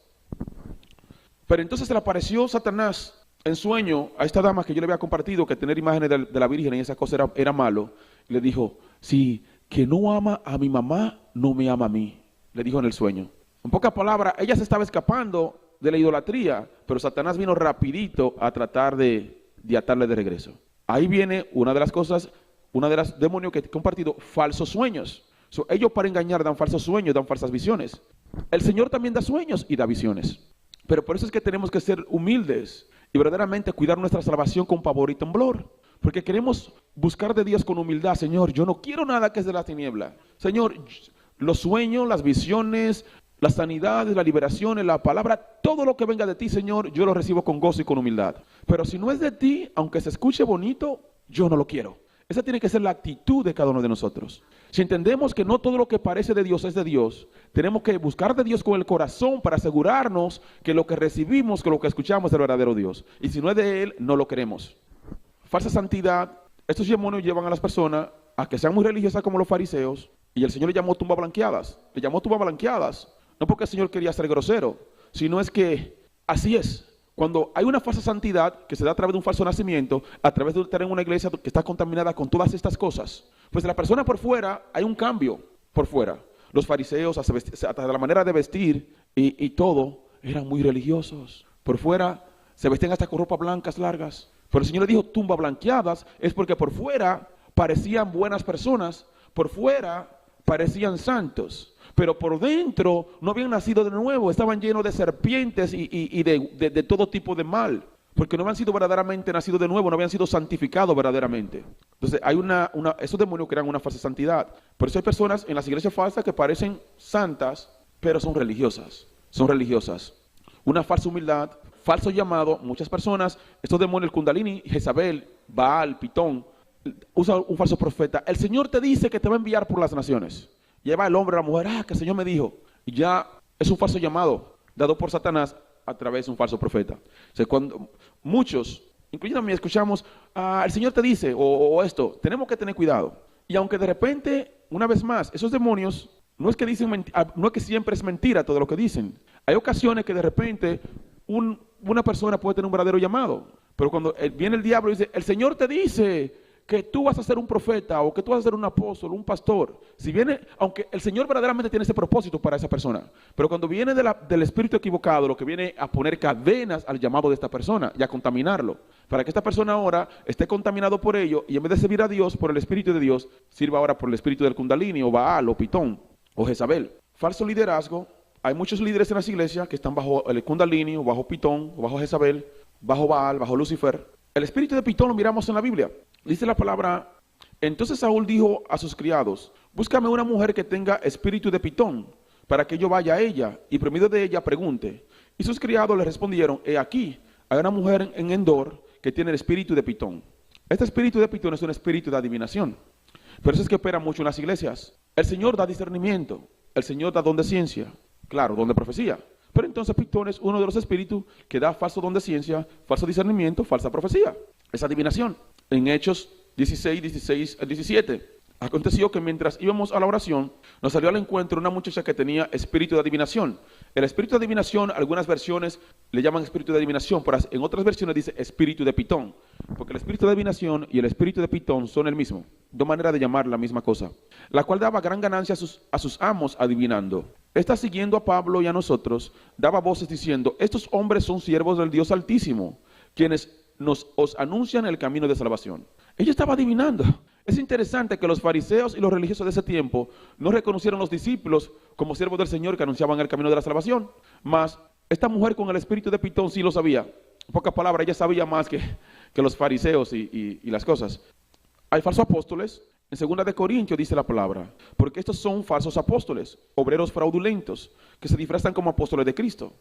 Pero entonces se le apareció Satanás en sueño a esta dama que yo le había compartido, que tener imágenes de la Virgen y esa cosa era malo. Y le dijo, si que no ama a mi mamá, no me ama a mí. Le dijo en el sueño. En pocas palabras, ella se estaba escapando de la idolatría, pero Satanás vino rapidito a tratar de atarle de regreso. Ahí viene una de las demonios que he compartido, falsos sueños. Ellos para engañar dan falsos sueños, dan falsas visiones. El Señor también da sueños y da visiones. Pero por eso es que tenemos que ser humildes y verdaderamente cuidar nuestra salvación con pavor y temblor. Porque queremos buscar de Dios con humildad. Señor, yo no quiero nada que es de la tiniebla. Señor, los sueños, las visiones, las sanidades, las liberaciones, la palabra, todo lo que venga de ti, Señor, yo lo recibo con gozo y con humildad. Pero si no es de ti, aunque se escuche bonito, yo no lo quiero. Esa tiene que ser la actitud de cada uno de nosotros. Si entendemos que no todo lo que parece de Dios es de Dios, tenemos que buscar de Dios con el corazón para asegurarnos que lo que recibimos, que lo que escuchamos es el verdadero Dios. Y si no es de Él, no lo queremos. Falsa santidad. Estos demonios llevan a las personas a que sean muy religiosas como los fariseos, y el Señor le llamó tumbas blanqueadas. Le llamó tumbas blanqueadas. No porque el Señor quería ser grosero, sino es que así es. Cuando hay una falsa santidad que se da a través de un falso nacimiento, a través de estar en una iglesia que está contaminada con todas estas cosas, pues la persona por fuera, hay un cambio por fuera. Los fariseos, hasta la manera de vestir y todo, eran muy religiosos. Por fuera se vestían hasta con ropas blancas largas. Pero el Señor le dijo tumbas blanqueadas, es porque por fuera parecían buenas personas, por fuera parecían santos. pero por dentro no habían nacido de nuevo, estaban llenos de serpientes y de todo tipo de mal, porque no habían sido verdaderamente nacidos de nuevo, no habían sido santificados verdaderamente. Entonces hay esos demonios crean una falsa santidad. Por eso hay personas en las iglesias falsas que parecen santas, pero son religiosas. Una falsa humildad, falso llamado. Muchas personas, estos demonios, el Kundalini, Jezabel, Baal, Pitón, usa un falso profeta. El Señor te dice que te va a enviar por las naciones. Lleva el hombre a la mujer, que el Señor me dijo. Y ya es un falso llamado dado por Satanás a través de un falso profeta. O sea, cuando muchos, incluyendo a mí, escuchamos, el Señor te dice, o esto, tenemos que tener cuidado. Y aunque de repente, una vez más, esos demonios, no es que siempre es mentira todo lo que dicen. Hay ocasiones que de repente una persona puede tener un verdadero llamado. Pero cuando viene el diablo y dice, el Señor te dice que tú vas a ser un profeta o que tú vas a ser un apóstol, un pastor. Si viene, aunque el Señor verdaderamente tiene ese propósito para esa persona, pero cuando viene del espíritu equivocado, lo que viene a poner cadenas al llamado de esta persona y a contaminarlo, para que esta persona ahora esté contaminado por ello y en vez de servir a Dios por el espíritu de Dios, sirva ahora por el espíritu del Kundalini o Baal o Pitón o Jezabel. Falso liderazgo. Hay muchos líderes en las iglesias que están bajo el Kundalini o bajo Pitón o bajo Jezabel, bajo Baal, bajo Lucifer. El espíritu de Pitón lo miramos en la Biblia. Dice la palabra, entonces Saúl dijo a sus criados, búscame una mujer que tenga espíritu de Pitón, para que yo vaya a ella, y por medio de ella pregunte. Y sus criados le respondieron, he aquí, hay una mujer en Endor que tiene el espíritu de Pitón. Este espíritu de Pitón es un espíritu de adivinación. Pero eso es que opera mucho en las iglesias. El Señor da discernimiento, el Señor da don de ciencia, claro, don de profecía. Pero entonces Pitón es uno de los espíritus que da falso don de ciencia, falso discernimiento, falsa profecía. Es adivinación. En Hechos 16 al 17. Aconteció que mientras íbamos a la oración, nos salió al encuentro una muchacha que tenía espíritu de adivinación. El espíritu de adivinación, algunas versiones le llaman espíritu de adivinación, pero en otras versiones dice espíritu de Pitón. Porque el espíritu de adivinación y el espíritu de Pitón son el mismo. Dos maneras de llamar la misma cosa. La cual daba gran ganancia a sus amos adivinando. Esta, siguiendo a Pablo y a nosotros, daba voces diciendo, estos hombres son siervos del Dios Altísimo, quienes os anuncian el camino de salvación. Ella estaba adivinando. Es interesante que los fariseos y los religiosos de ese tiempo no reconocieron a los discípulos como siervos del Señor que anunciaban el camino de la salvación. Mas esta mujer con el espíritu de Pitón sí lo sabía. En pocas palabras, ella sabía más que los fariseos y las cosas. Hay falsos apóstoles. En 2 de Corintios dice la palabra, porque estos son falsos apóstoles, obreros fraudulentos, que se disfrazan como apóstoles de Cristo.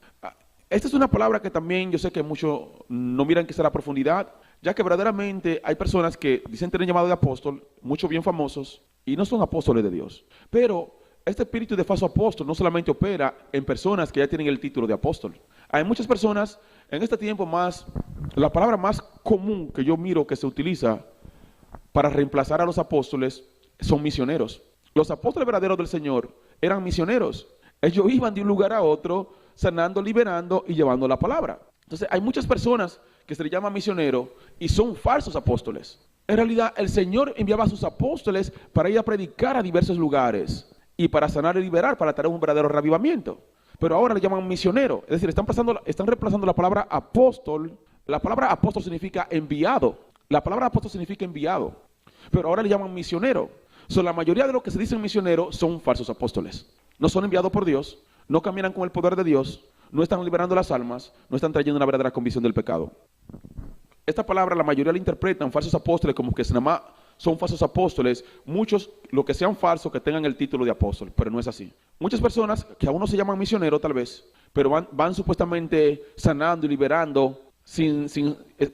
Esta es una palabra que también yo sé que muchos no miran quizá la profundidad, ya que verdaderamente hay personas que dicen tener llamado de apóstol, muchos bien famosos, y no son apóstoles de Dios. Pero este espíritu de falso apóstol no solamente opera en personas que ya tienen el título de apóstol. Hay muchas personas, en este tiempo la palabra más común que yo miro que se utiliza para reemplazar a los apóstoles son misioneros. Los apóstoles verdaderos del Señor eran misioneros. Ellos iban de un lugar a otro, sanando, liberando y llevando la palabra. Entonces hay muchas personas que se les llama misioneros y son falsos apóstoles. En realidad el Señor enviaba a sus apóstoles para ir a predicar a diversos lugares y para sanar y liberar, para traer un verdadero revivamiento. Pero ahora le llaman misionero, es decir, están reemplazando la palabra apóstol. La palabra apóstol significa enviado. La palabra apóstol significa enviado, pero ahora le llaman misionero. La mayoría de los que se dicen misioneros son falsos apóstoles. No son enviados por Dios, no caminan con el poder de Dios, no están liberando las almas, no están trayendo una verdadera convicción del pecado. Esta palabra la mayoría la interpretan falsos apóstoles como que nada más son falsos apóstoles. Muchos, lo que sean falsos, que tengan el título de apóstol, pero no es así. Muchas personas que aún no se llaman misioneros tal vez, pero van supuestamente sanando y liberando.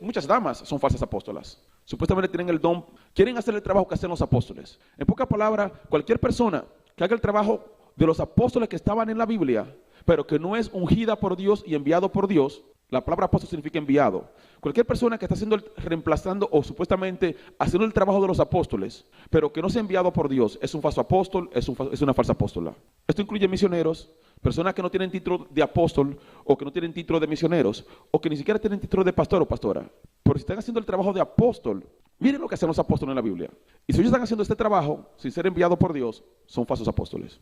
Muchas damas son falsas apóstolas. Supuestamente tienen el don, quieren hacer el trabajo que hacen los apóstoles. En pocas palabras, cualquier persona que haga el trabajo de los apóstoles que estaban en la Biblia, pero que no es ungida por Dios y enviado por Dios. La palabra apóstol significa enviado. Cualquier persona que está reemplazando o supuestamente haciendo el trabajo de los apóstoles, pero que no sea enviado por Dios, es un falso apóstol, es una falsa apóstola. Esto incluye misioneros, personas que no tienen título de apóstol o que no tienen título de misioneros o que ni siquiera tienen título de pastor o pastora. Pero si están haciendo el trabajo de apóstol, miren lo que hacen los apóstoles en la Biblia. Y si ellos están haciendo este trabajo sin ser enviados por Dios, son falsos apóstoles.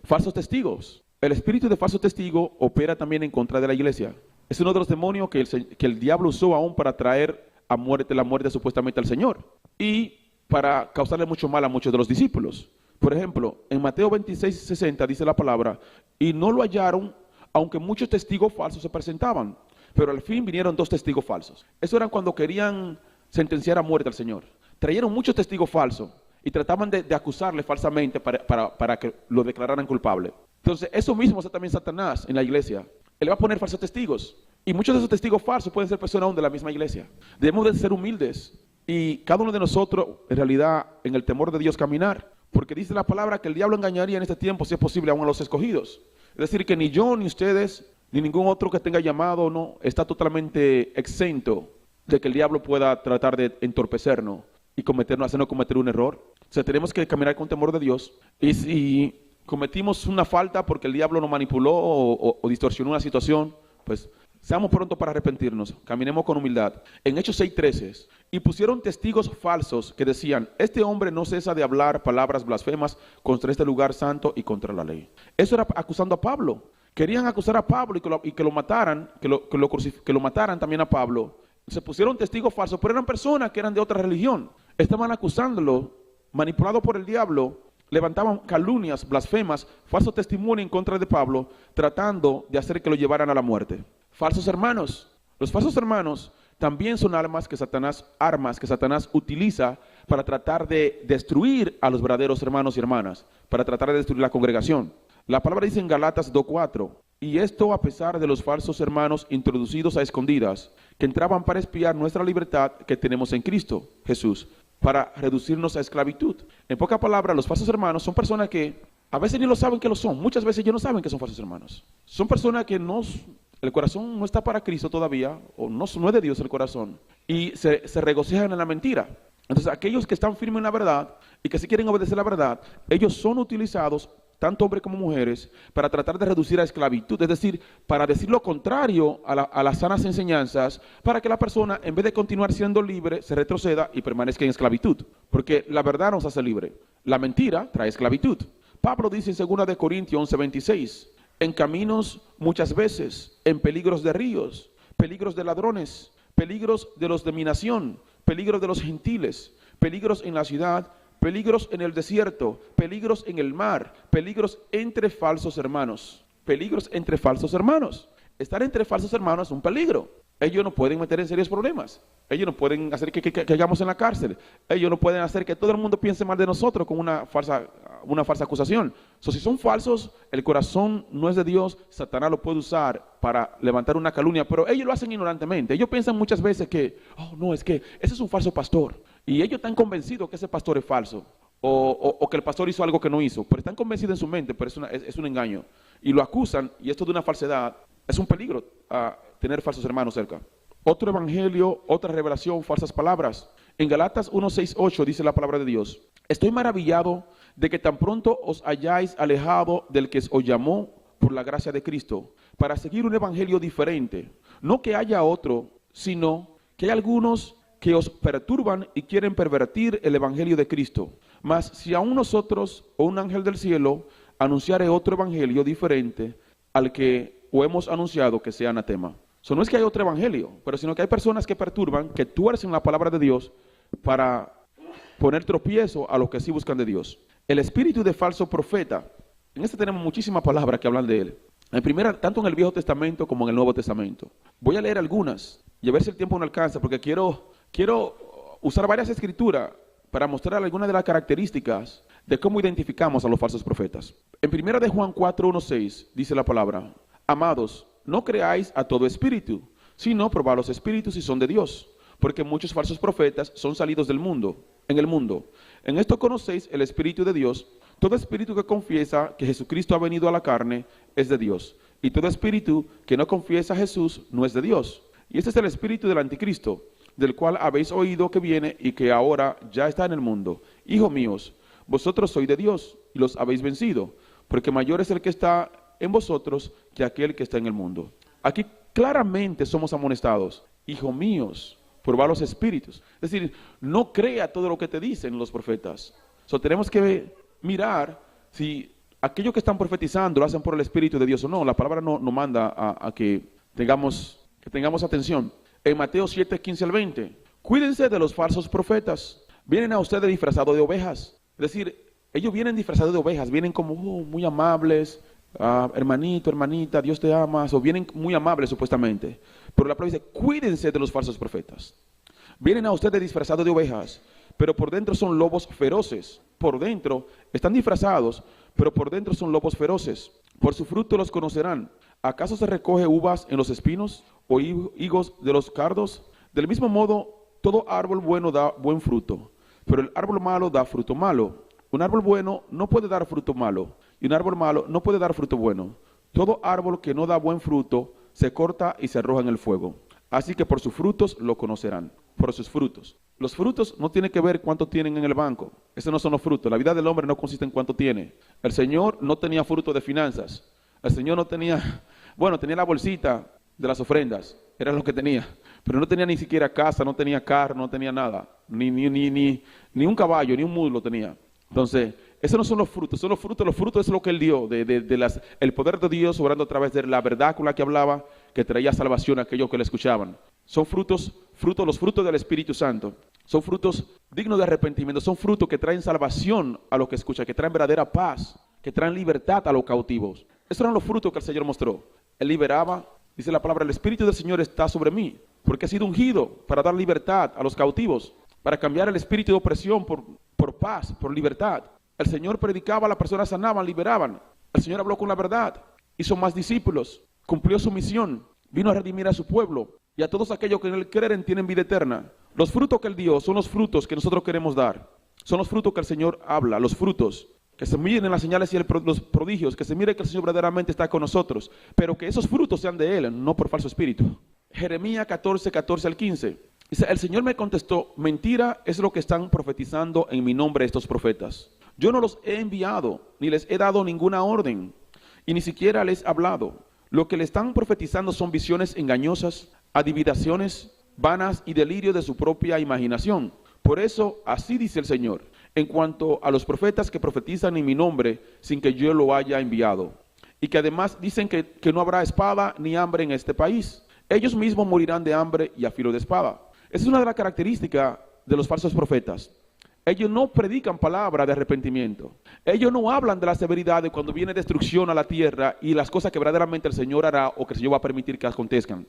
Falsos testigos. El espíritu de falso testigo opera también en contra de la iglesia. Es uno de los demonios que el diablo usó aún para traer la muerte supuestamente al Señor y para causarle mucho mal a muchos de los discípulos. Por ejemplo, en Mateo 26:60 dice la palabra, y no lo hallaron, aunque muchos testigos falsos se presentaban, pero al fin vinieron 2 testigos falsos. Eso era cuando querían sentenciar a muerte al Señor. Trajeron muchos testigos falsos y trataban de acusarle falsamente para que lo declararan culpable. Entonces, eso mismo hace también Satanás en la iglesia. Él va a poner falsos testigos. Y muchos de esos testigos falsos pueden ser personas aún de la misma iglesia. Debemos de ser humildes y cada uno de nosotros, en realidad, en el temor de Dios caminar. Porque dice la palabra que el diablo engañaría en este tiempo, si es posible, aún a los escogidos. Es decir, que ni yo, ni ustedes, ni ningún otro que tenga llamado, no está totalmente exento de que el diablo pueda tratar de entorpecernos y hacernos cometer un error. O sea, tenemos que caminar con temor de Dios. Y si cometimos una falta porque el diablo nos manipuló o distorsionó una situación, pues seamos prontos para arrepentirnos, caminemos con humildad. En Hechos 6:13, y pusieron testigos falsos que decían, este hombre no cesa de hablar palabras blasfemas contra este lugar santo y contra la ley. Eso era acusando a Pablo. Querían acusar a Pablo y que lo mataran, que lo mataran también a Pablo. Se pusieron testigos falsos, pero eran personas que eran de otra religión. Estaban acusándolo, manipulado por el diablo, levantaban calumnias, blasfemas, falso testimonio en contra de Pablo, tratando de hacer que lo llevaran a la muerte. Falsos hermanos. Los falsos hermanos también son armas que Satanás utiliza para tratar de destruir a los verdaderos hermanos y hermanas, para tratar de destruir la congregación. La palabra dice en Galatas 2:4, y esto a pesar de los falsos hermanos introducidos a escondidas, que entraban para espiar nuestra libertad que tenemos en Cristo Jesús, para reducirnos a esclavitud. En pocas palabras, los falsos hermanos son personas que a veces ni lo saben que lo son, muchas veces ellos no saben que son falsos hermanos. Son personas que el corazón no está para Cristo todavía, o no es de Dios el corazón, y se regocijan en la mentira. Entonces, aquellos que están firmes en la verdad y que sí quieren obedecer la verdad, ellos son utilizados, tanto hombres como mujeres, para tratar de reducir a esclavitud, es decir, para decir lo contrario a las sanas enseñanzas, para que la persona, en vez de continuar siendo libre, se retroceda y permanezca en esclavitud. Porque la verdad nos hace libre, la mentira trae esclavitud. Pablo dice en 2 Corintios 11:26, en caminos muchas veces, en peligros de ríos, peligros de ladrones, peligros de los de mi nación, peligros de los gentiles, peligros en la ciudad, peligros en el desierto, peligros en el mar, peligros entre falsos hermanos. Peligros entre falsos hermanos. Estar entre falsos hermanos es un peligro. Ellos nos pueden meter en serios problemas. Ellos nos pueden hacer que caigamos en la cárcel. Ellos no pueden hacer que todo el mundo piense mal de nosotros con una falsa acusación. Si son falsos, el corazón no es de Dios, Satanás lo puede usar para levantar una calumnia, pero ellos lo hacen ignorantemente. Ellos piensan muchas veces que, es que ese es un falso pastor. Y ellos están convencidos que ese pastor es falso. O que el pastor hizo algo que no hizo. Pero están convencidos en su mente, pero es un engaño. Y lo acusan, y esto de una falsedad, es un peligro tener falsos hermanos cerca. Otro evangelio, otra revelación, falsas palabras. En Galatas 1:6-8 dice la palabra de Dios, estoy maravillado de que tan pronto os hayáis alejado del que os llamó por la gracia de Cristo, para seguir un evangelio diferente. No que haya otro, sino que hay algunos que os perturban y quieren pervertir el evangelio de Cristo. Mas si aún nosotros o un ángel del cielo anunciare otro evangelio diferente al que os hemos anunciado, que sea anatema. No es que hay otro evangelio, pero sino que hay personas que perturban, que tuercen la palabra de Dios para poner tropiezo a los que sí buscan de Dios. El espíritu de falso profeta. En este tenemos muchísimas palabras que hablan de él. En primera, tanto en el Viejo Testamento como en el Nuevo Testamento. Voy a leer algunas y a ver si el tiempo no alcanza, porque quiero usar varias escrituras para mostrar algunas de las características de cómo identificamos a los falsos profetas. En primera de Juan 4:1-6 dice la palabra, amados, no creáis a todo espíritu, sino probad los espíritus si son de Dios, porque muchos falsos profetas son salidos en el mundo. En esto conocéis el espíritu de Dios. Todo espíritu que confiesa que Jesucristo ha venido a la carne es de Dios, y todo espíritu que no confiesa a Jesús no es de Dios. Y este es el espíritu del anticristo, del cual habéis oído que viene y que ahora ya está en el mundo. Hijos míos, vosotros sois de Dios y los habéis vencido, porque mayor es el que está en vosotros que aquel que está en el mundo. Aquí claramente somos amonestados, hijos míos, probad los espíritus. Es decir, no crea todo lo que te dicen los profetas. Tenemos que mirar si aquellos que están profetizando lo hacen por el Espíritu de Dios o no. La palabra nos manda a que tengamos atención. En Mateo 7:15-20, cuídense de los falsos profetas. Vienen a ustedes disfrazados de ovejas. Es decir, Ellos vienen disfrazados de ovejas, vienen como muy amables, hermanito, hermanita, Dios te ama, o vienen muy amables supuestamente. Pero la palabra dice, cuídense de los falsos profetas. Vienen a ustedes disfrazados de ovejas, pero por dentro son lobos feroces. Por dentro están disfrazados, pero por dentro son lobos feroces. Por su fruto los conocerán. ¿Acaso se recoge uvas en los espinos o higos de los cardos? Del mismo modo, todo árbol bueno da buen fruto, pero el árbol malo da fruto malo. Un árbol bueno no puede dar fruto malo, y un árbol malo no puede dar fruto bueno. Todo árbol que no da buen fruto se corta y se arroja en el fuego. Así que por sus frutos lo conocerán. Por sus frutos. Los frutos no tienen que ver cuánto tienen en el banco. Esos no son los frutos. La vida del hombre no consiste en cuánto tiene. El Señor no tenía fruto de finanzas. El Señor no tenía, bueno, tenía la bolsita de las ofrendas. Era lo que tenía. Pero no tenía ni siquiera casa, no tenía carro, no tenía nada. Ni un caballo, ni un muslo tenía. Entonces, esos no son los frutos, son los frutos es lo que Él dio, el poder de Dios obrando a través de la verdad con la que hablaba, que traía salvación a aquellos que le escuchaban. Son los frutos del Espíritu Santo, son frutos dignos de arrepentimiento, son frutos que traen salvación a los que escuchan, que traen verdadera paz, que traen libertad a los cautivos. Esos eran los frutos que el Señor mostró. Él liberaba, dice la palabra, el Espíritu del Señor está sobre mí, porque he sido ungido para dar libertad a los cautivos, para cambiar el espíritu de opresión por paz, por libertad. El Señor predicaba, las personas sanaban, liberaban. El Señor habló con la verdad, hizo más discípulos, cumplió su misión, vino a redimir a su pueblo y a todos aquellos que en Él creen tienen vida eterna. Los frutos que Él dio son los frutos que nosotros queremos dar. Son los frutos que el Señor habla, los frutos. Que se miren en las señales y los prodigios, que se mire que el Señor verdaderamente está con nosotros, pero que esos frutos sean de Él, no por falso espíritu. Jeremías 14, 14 al 15. Dice, el Señor me contestó, mentira es lo que están profetizando en mi nombre estos profetas. Yo no los he enviado, ni les he dado ninguna orden, y ni siquiera les he hablado. Lo que le están profetizando son visiones engañosas, adivinaciones vanas y delirio de su propia imaginación. Por eso, así dice el Señor, en cuanto a los profetas que profetizan en mi nombre, sin que yo lo haya enviado, y que además dicen que no habrá espada ni hambre en este país. Ellos mismos morirán de hambre y a filo de espada. Esa es una de las características de los falsos profetas. Ellos no predican palabra de arrepentimiento. Ellos no hablan de la severidad de cuando viene destrucción a la tierra y las cosas que verdaderamente el Señor hará o que el Señor va a permitir que acontezcan.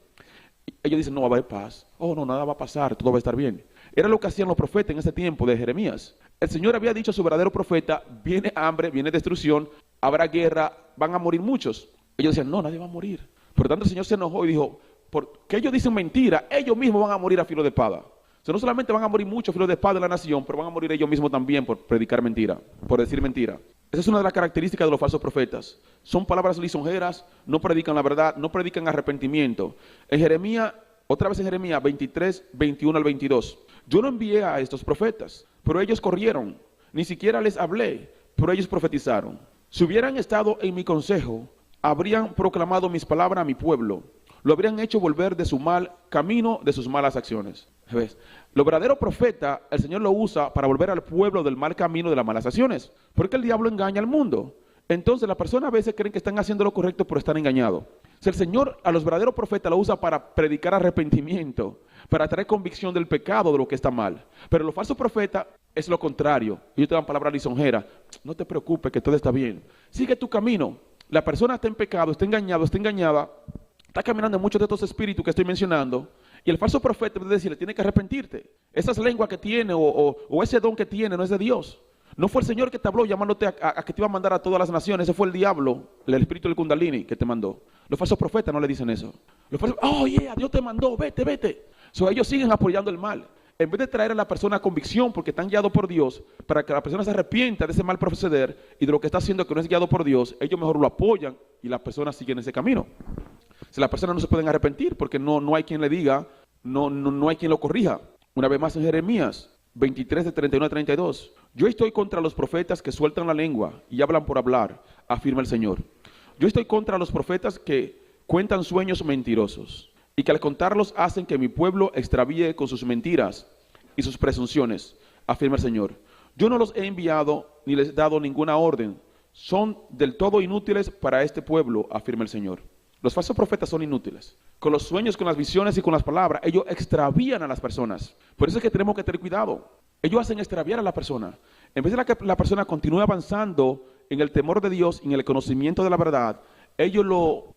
Ellos dicen, no va a haber paz. Oh, no, nada va a pasar, todo va a estar bien. Era lo que hacían los profetas en ese tiempo de Jeremías. El Señor había dicho a su verdadero profeta, viene hambre, viene destrucción, habrá guerra, van a morir muchos. Ellos decían, no, nadie va a morir. Por lo tanto, el Señor se enojó y dijo, porque ellos dicen mentira, ellos mismos van a morir a filo de espada. O sea, no solamente van a morir muchos a filo de espada en la nación, pero van a morir ellos mismos también por predicar mentira, por decir mentira. Esa es una de las características de los falsos profetas. Son palabras lisonjeras, no predican la verdad, no predican arrepentimiento. En Jeremías, otra vez en Jeremías 23, 21 al 22. Yo no envié a estos profetas, pero ellos corrieron. Ni siquiera les hablé, pero ellos profetizaron. Si hubieran estado en mi consejo, habrían proclamado mis palabras a mi pueblo. Lo habrían hecho volver de su mal camino, de sus malas acciones. ¿Ves? Lo verdadero profeta, el Señor lo usa para volver al pueblo del mal camino, de las malas acciones. Porque el diablo engaña al mundo. Entonces las personas a veces creen que están haciendo lo correcto, pero están engañados. O sea, el Señor a los verdaderos profetas lo usa para predicar arrepentimiento, para traer convicción del pecado, de lo que está mal. Pero los falsos profetas es lo contrario. Ellos te dan palabras lisonjeras. No te preocupes, que todo está bien. Sigue tu camino. La persona está en pecado, está engañado, está engañada. Está caminando en muchos de estos espíritus que estoy mencionando. Y el falso profeta debe decirle, tiene que arrepentirte. Esas lenguas que tiene o ese don que tiene no es de Dios. No fue el Señor que te habló llamándote a que te iba a mandar a todas las naciones. Ese fue el diablo, el espíritu del Kundalini que te mandó. Los falsos profetas no le dicen eso. Los falsos, oh yeah, Dios te mandó, vete, vete. So, ellos siguen apoyando el mal. En vez de traer a la persona convicción porque están guiados por Dios, para que la persona se arrepienta de ese mal proceder y de lo que está haciendo que no es guiado por Dios, ellos mejor lo apoyan y las personas siguen ese camino. Si las personas no se pueden arrepentir porque no hay quien le diga, no hay quien lo corrija. Una vez más en Jeremías 23 de 31 a 32. Yo estoy contra los profetas que sueltan la lengua y hablan por hablar, afirma el Señor. Yo estoy contra los profetas que cuentan sueños mentirosos y que al contarlos hacen que mi pueblo extravíe con sus mentiras y sus presunciones, afirma el Señor. Yo no los he enviado ni les he dado ninguna orden. Son del todo inútiles para este pueblo, afirma el Señor. Los falsos profetas son inútiles. Con los sueños, con las visiones y con las palabras, ellos extravían a las personas. Por eso es que tenemos que tener cuidado. ellos hacen extraviar a la persona. En vez de que la persona continúe avanzando en el temor de Dios, en el conocimiento de la verdad, ellos lo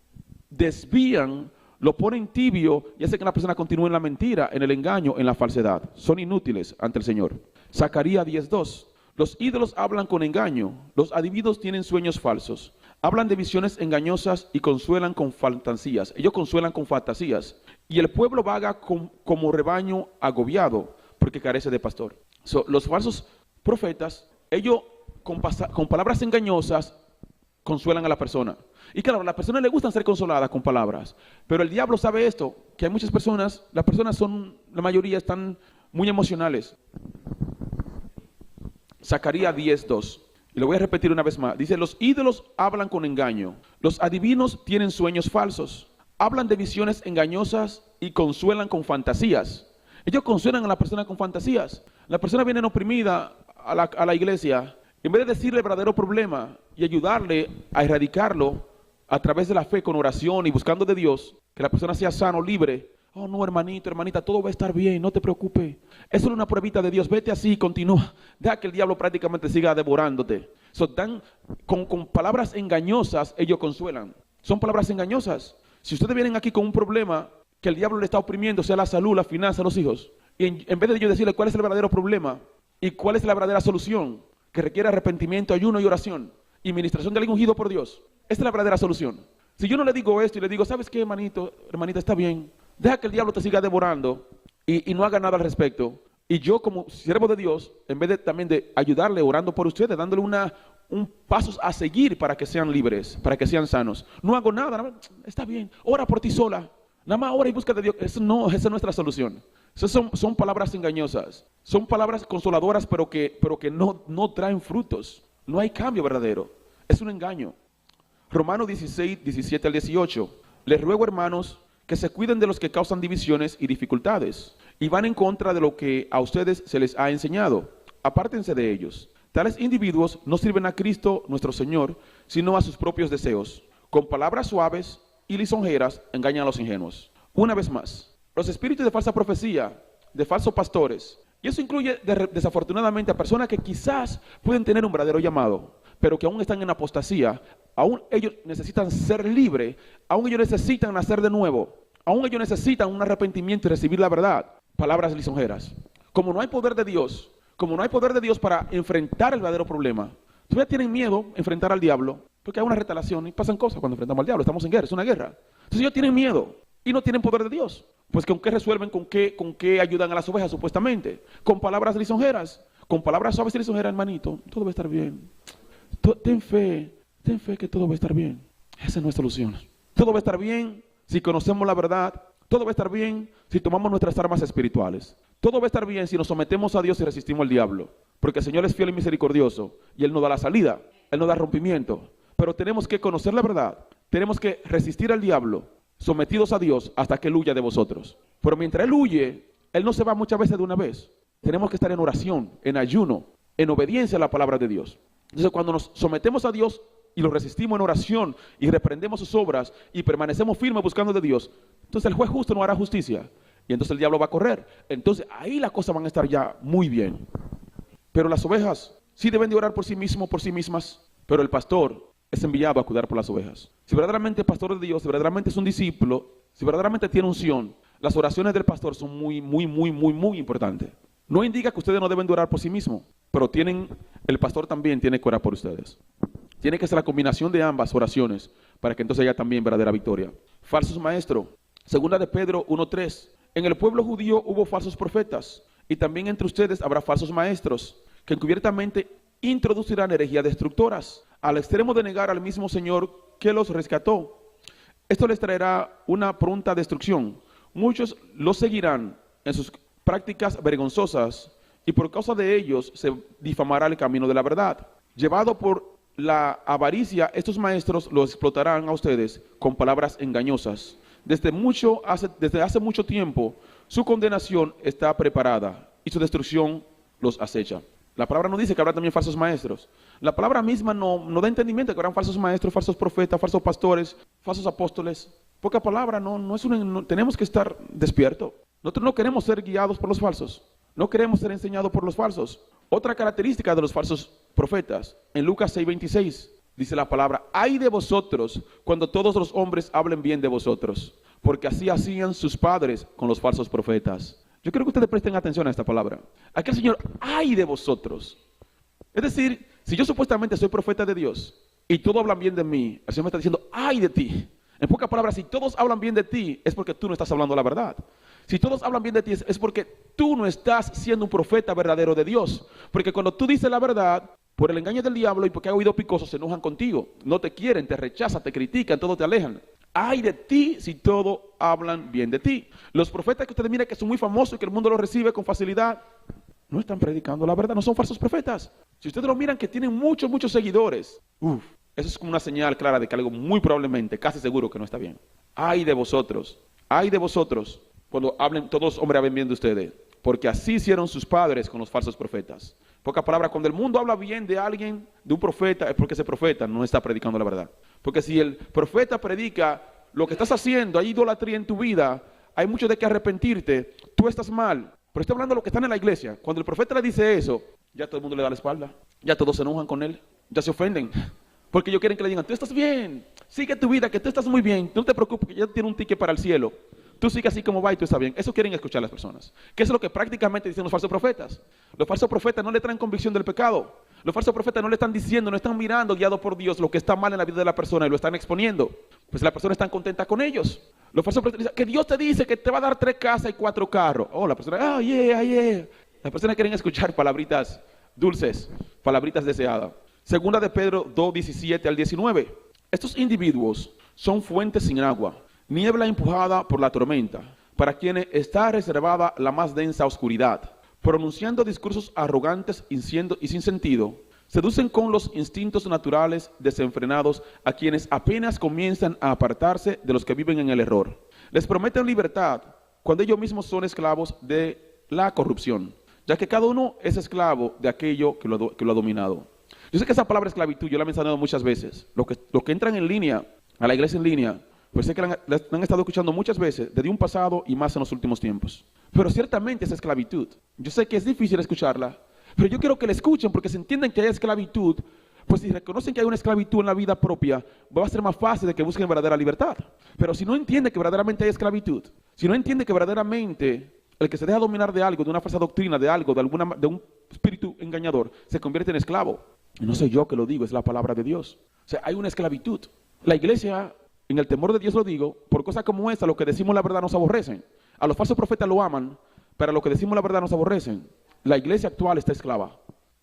desvían, lo ponen tibio y hacen que la persona continúe en la mentira, en el engaño, en la falsedad. Son inútiles ante el Señor. Zacarías 10:2. Los ídolos hablan con engaño, los adivinos tienen sueños falsos. Hablan de visiones engañosas y consuelan con fantasías. Ellos consuelan con fantasías. Y el pueblo vaga como rebaño agobiado porque carece de pastor. Los falsos profetas, ellos con palabras engañosas consuelan a la persona. Y claro, a las personas les gustan ser consoladas con palabras. Pero el diablo sabe esto, que hay muchas personas, las personas la mayoría están muy emocionales. Zacarías 10:2. Y lo voy a repetir una vez más. Dice, los ídolos hablan con engaño. Los adivinos tienen sueños falsos. Hablan de visiones engañosas y consuelan con fantasías. Ellos consuelan a la persona con fantasías. La persona viene oprimida a la iglesia. En vez de decirle el verdadero problema y ayudarle a erradicarlo a través de la fe con oración y buscando de Dios, que la persona sea sano, libre. Oh no, hermanito, hermanita, todo va a estar bien, no te preocupes. Es solo una pruebita de Dios, vete así y continúa. Deja que el diablo prácticamente siga devorándote. Con palabras engañosas, ellos consuelan. Son palabras engañosas. Si ustedes vienen aquí con un problema que el diablo le está oprimiendo, sea la salud, la finanza, los hijos, y en vez de ellos decirle cuál es el verdadero problema y cuál es la verdadera solución, que requiere arrepentimiento, ayuno y oración, y ministración del ungido por Dios, esta es la verdadera solución. Si yo no le digo esto y le digo, ¿sabes qué, hermanito, hermanita, está bien? Deja que el diablo te siga devorando y no haga nada al respecto. Y yo como siervo de Dios, en vez de también de ayudarle orando por ustedes, dándole un paso a seguir para que sean libres, para que sean sanos. No hago nada, está bien, ora por ti sola. Nada más ora y busca de Dios. Esa es nuestra solución. Esas son palabras engañosas. Son palabras consoladoras, pero que no traen frutos. No hay cambio verdadero. Es un engaño. Romanos 16, 17 al 18. Les ruego, hermanos, que se cuiden de los que causan divisiones y dificultades y van en contra de lo que a ustedes se les ha enseñado. Apártense de ellos. Tales individuos no sirven a Cristo nuestro Señor, sino a sus propios deseos. Con palabras suaves y lisonjeras engañan a los ingenuos. Una vez más, los espíritus de falsa profecía, de falsos pastores, y eso incluye desafortunadamente a personas que quizás pueden tener un verdadero llamado, pero que aún están en apostasía. Aún ellos necesitan ser libres, aún ellos necesitan nacer de nuevo, aún ellos necesitan un arrepentimiento y recibir la verdad. Palabras lisonjeras. Como no hay poder de Dios, para enfrentar el verdadero problema, todavía tienen miedo a enfrentar al diablo, porque hay una retaliación y pasan cosas cuando enfrentamos al diablo. Estamos en guerra, es una guerra. Entonces ellos tienen miedo y no tienen poder de Dios. Pues ¿con qué resuelven? ¿Con qué ayudan a las ovejas supuestamente? Con palabras lisonjeras, con palabras suaves y lisonjeras, hermanito, todo va a estar bien. Ten fe que todo va a estar bien. Esa es nuestra solución. Todo va a estar bien si conocemos la verdad. Todo va a estar bien si tomamos nuestras armas espirituales. Todo va a estar bien si nos sometemos a Dios y resistimos al diablo. Porque el Señor es fiel y misericordioso y Él nos da la salida, Él nos da rompimiento. Pero tenemos que conocer la verdad. Tenemos que resistir al diablo, sometidos a Dios hasta que Él huya de vosotros. Pero mientras Él huye, Él no se va muchas veces de una vez. Tenemos que estar en oración, en ayuno, en obediencia a la palabra de Dios. Entonces cuando nos sometemos a Dios y lo resistimos en oración y reprendemos sus obras y permanecemos firmes buscando de Dios, entonces el juez justo no hará justicia y entonces el diablo va a correr. Entonces ahí las cosas van a estar ya muy bien. Pero las ovejas sí deben de orar por sí mismos, por sí mismas, pero el pastor es enviado a cuidar por las ovejas. Si verdaderamente es pastor de Dios, si verdaderamente es un discípulo, si verdaderamente tiene unción, las oraciones del pastor son muy importantes. No indica que ustedes no deben de orar por sí mismos, pero el pastor también tiene que orar por ustedes. Tiene que ser la combinación de ambas oraciones para que entonces haya también verdadera victoria. Falsos maestros. Segunda de Pedro 1:3. En el pueblo judío hubo falsos profetas y también entre ustedes habrá falsos maestros que encubiertamente introducirán herejías destructoras al extremo de negar al mismo Señor que los rescató. Esto les traerá una pronta destrucción. Muchos los seguirán en sus prácticas vergonzosas y por causa de ellos se difamará el camino de la verdad. Llevado por la avaricia, estos maestros los explotarán a ustedes con palabras engañosas. Desde hace mucho tiempo su condenación está preparada y su destrucción los acecha. La palabra no dice que habrá también falsos maestros. La palabra misma no da entendimiento que habrán falsos maestros, falsos profetas, falsos pastores, falsos apóstoles. Poca palabra, tenemos que estar despiertos. Nosotros no queremos ser guiados por los falsos. No queremos ser enseñados por los falsos. Otra característica de los falsos profetas, en Lucas 6:26, dice la palabra: ay de vosotros cuando todos los hombres hablen bien de vosotros, porque así hacían sus padres con los falsos profetas. Yo quiero que ustedes presten atención a esta palabra. Aquí el Señor, ay de vosotros. Es decir, si yo supuestamente soy profeta de Dios y todos hablan bien de mí, el Señor me está diciendo, ay de ti. En pocas palabras, si todos hablan bien de ti, es porque tú no estás hablando la verdad. Si todos hablan bien de ti, es porque tú no estás siendo un profeta verdadero de Dios. Porque cuando tú dices la verdad, por el engaño del diablo y porque has oído picoso, se enojan contigo. No te quieren, te rechazan, te critican, todos te alejan. Ay de ti si todos hablan bien de ti. Los profetas que ustedes miran que son muy famosos y que el mundo los recibe con facilidad, no están predicando la verdad, no son falsos profetas. Si ustedes lo miran que tienen muchos seguidores, eso es como una señal clara de que algo muy probablemente, casi seguro que no está bien. Ay de vosotros, cuando hablen, todos los hombres hablen bien de ustedes, porque así hicieron sus padres con los falsos profetas. Pocas palabras, cuando el mundo habla bien de alguien, de un profeta, es porque ese profeta no está predicando la verdad. Porque si el profeta predica lo que estás haciendo, hay idolatría en tu vida, hay mucho de qué arrepentirte, tú estás mal. Pero estoy hablando de los que están en la iglesia. Cuando el profeta le dice eso, ya todo el mundo le da la espalda. Ya todos se enojan con él. Ya se ofenden. Porque ellos quieren que le digan, tú estás bien. Sigue tu vida, que tú estás muy bien. No te preocupes, que ya tienes un ticket para el cielo. Tú sigue así como va y tú estás bien. Eso quieren escuchar las personas. ¿Qué es lo que prácticamente dicen los falsos profetas? Los falsos profetas no le traen convicción del pecado. Los falsos profetas no le están diciendo, no están mirando, guiados por Dios, lo que está mal en la vida de la persona y lo están exponiendo. Pues la persona está contenta con ellos. Los falsos profetas dicen que Dios te dice que te va a dar 3 casas y 4 carros. Oh, la persona, yeah. Las personas quieren escuchar palabritas dulces, palabritas deseadas. Segunda de Pedro 2:17 al 19. Estos individuos son fuentes sin agua, niebla empujada por la tormenta, para quienes está reservada la más densa oscuridad. Pronunciando discursos arrogantes y sin sentido, seducen con los instintos naturales desenfrenados a quienes apenas comienzan a apartarse de los que viven en el error. Les prometen libertad cuando ellos mismos son esclavos de la corrupción, ya que cada uno es esclavo de aquello que lo ha dominado. Yo sé que esa palabra esclavitud, yo la he mencionado muchas veces. Los que entran en línea, a la iglesia en línea, pues sé que la han estado escuchando muchas veces, desde un pasado y más en los últimos tiempos. Pero ciertamente es esclavitud. Yo sé que es difícil escucharla, pero yo quiero que la escuchen porque si entienden que hay esclavitud, pues si reconocen que hay una esclavitud en la vida propia, va a ser más fácil de que busquen verdadera libertad. Pero si no entienden que verdaderamente hay esclavitud, si no entienden que verdaderamente el que se deja dominar de algo, de una falsa doctrina, de algo, de un espíritu engañador, se convierte en esclavo. Y no soy yo que lo digo, es la palabra de Dios. O sea, hay una esclavitud. La iglesia, en el temor de Dios lo digo, por cosas como esta, lo que decimos la verdad nos aborrecen. A los falsos profetas lo aman, pero a lo que decimos la verdad nos aborrecen. La iglesia actual está esclava.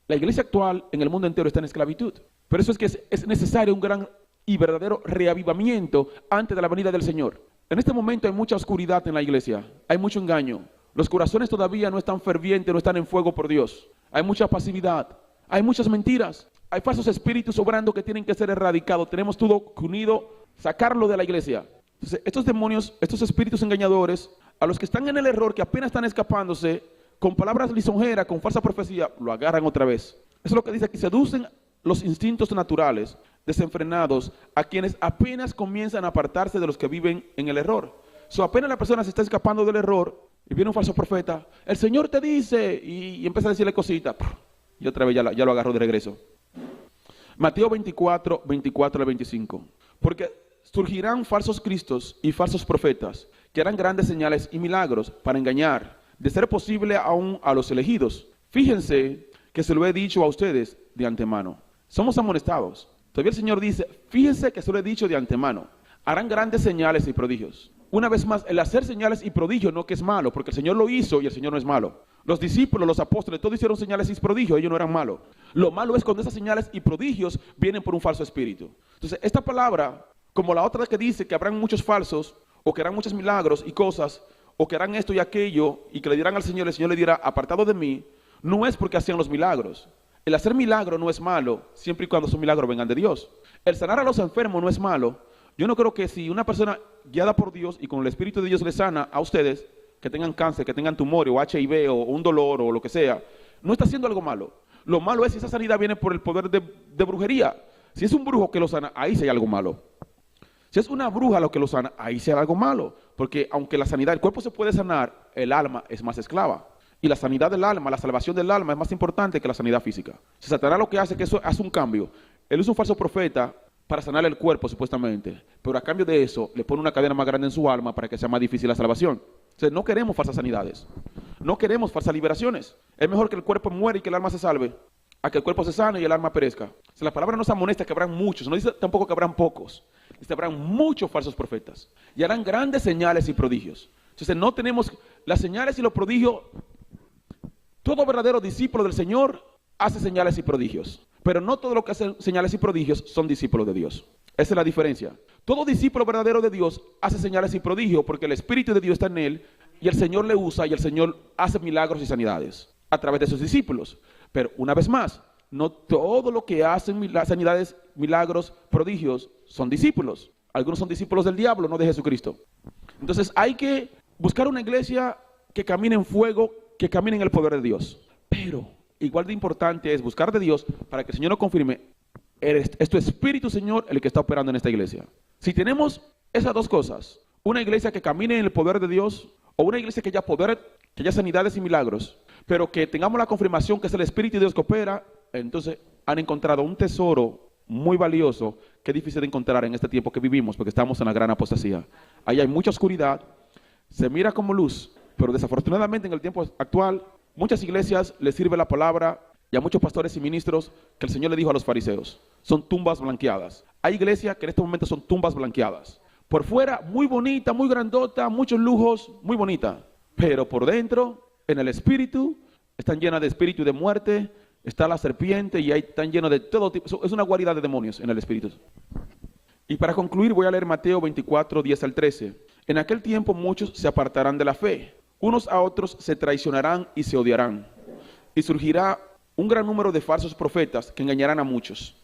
La iglesia actual en el mundo entero está en esclavitud. Por eso es que es necesario un gran y verdadero reavivamiento antes de la venida del Señor. En este momento hay mucha oscuridad en la iglesia, hay mucho engaño. Los corazones todavía no están fervientes, no están en fuego por Dios. Hay mucha pasividad, hay muchas mentiras, hay falsos espíritus obrando que tienen que ser erradicados. Tenemos todo unido, sacarlo de la iglesia. Entonces, estos demonios, estos espíritus engañadores, a los que están en el error, que apenas están escapándose, con palabras lisonjeras, con falsa profecía, lo agarran otra vez. Eso es lo que dice aquí, seducen los instintos naturales, desenfrenados, a quienes apenas comienzan a apartarse de los que viven en el error. Apenas la persona se está escapando del error, y viene un falso profeta, el Señor te dice, y empieza a decirle cositas, y otra vez ya lo agarró de regreso. Mateo 24 al 25. Porque surgirán falsos cristos y falsos profetas, que harán grandes señales y milagros para engañar, de ser posible aún a los elegidos. Fíjense que se lo he dicho a ustedes de antemano. Somos amonestados. Todavía el Señor dice, fíjense que se lo he dicho de antemano. Harán grandes señales y prodigios. Una vez más, el hacer señales y prodigios no que es malo, porque el Señor lo hizo y el Señor no es malo. Los discípulos, los apóstoles, todos hicieron señales y prodigios, ellos no eran malos. Lo malo es cuando esas señales y prodigios vienen por un falso espíritu. Entonces, esta palabra, como la otra que dice que habrán muchos falsos, o que harán muchos milagros y cosas, o que harán esto y aquello, y que le dirán al Señor, el Señor le dirá, apartado de mí, no es porque hacían los milagros. El hacer milagro no es malo, siempre y cuando esos milagros vengan de Dios. El sanar a los enfermos no es malo. Yo no creo que si una persona guiada por Dios y con el Espíritu de Dios le sana a ustedes, que tengan cáncer, que tengan tumores, o HIV, o un dolor, o lo que sea, no está haciendo algo malo. Lo malo es si esa sanidad viene por el poder de brujería. Si es un brujo que lo sana, ahí sí hay algo malo. Si es una bruja lo que lo sana, ahí sí hay algo malo. Porque aunque la sanidad, el cuerpo se puede sanar, el alma es más esclava. Y la sanidad del alma, la salvación del alma es más importante que la sanidad física. Si Satanás lo que hace es que eso hace un cambio. Él usa un falso profeta para sanar el cuerpo, supuestamente. Pero a cambio de eso, le pone una cadena más grande en su alma para que sea más difícil la salvación. Entonces, no queremos falsas sanidades. No queremos falsas liberaciones. Es mejor que el cuerpo muera y que el alma se salve, a que el cuerpo se sane y el alma perezca. O sea, la palabra nos amonesta que habrán muchos. No dice tampoco que habrán pocos. Dice, habrán muchos falsos profetas. Y harán grandes señales y prodigios. Entonces, no tenemos las señales y los prodigios. Todo verdadero discípulo del Señor hace señales y prodigios, pero no todo lo que hace señales y prodigios son discípulos de Dios. Esa es la diferencia. Todo discípulo verdadero de Dios hace señales y prodigios porque el Espíritu de Dios está en él y el Señor le usa y el Señor hace milagros y sanidades a través de sus discípulos. Pero una vez más, no todo lo que hacen las sanidades, milagros, prodigios son discípulos. Algunos son discípulos del diablo, no de Jesucristo. Entonces hay que buscar una iglesia que camine en fuego, que camine en el poder de Dios. Pero igual de importante es buscar de Dios para que el Señor nos confirme, es tu Espíritu, Señor, el que está operando en esta iglesia. Si tenemos esas dos cosas, una iglesia que camine en el poder de Dios, o una iglesia que haya poder, que haya sanidades y milagros, pero que tengamos la confirmación que es el Espíritu de Dios que opera, entonces han encontrado un tesoro muy valioso que es difícil de encontrar en este tiempo que vivimos, porque estamos en la gran apostasía. Ahí hay mucha oscuridad, se mira como luz, pero desafortunadamente en el tiempo actual, muchas iglesias les sirve la palabra y a muchos pastores y ministros que el Señor le dijo a los fariseos, son tumbas blanqueadas. Hay iglesias que en este momento son tumbas blanqueadas. Por fuera, muy bonita, muy grandota, muchos lujos, muy bonita. Pero por dentro, en el espíritu, están llenas de espíritu de muerte, está la serpiente y ahí están llenos de todo tipo. Es una guarida de demonios en el espíritu. Y para concluir voy a leer Mateo 24, 10 al 13. En aquel tiempo muchos se apartarán de la fe. Unos a otros se traicionarán y se odiarán. Y surgirá un gran número de falsos profetas que engañarán a muchos.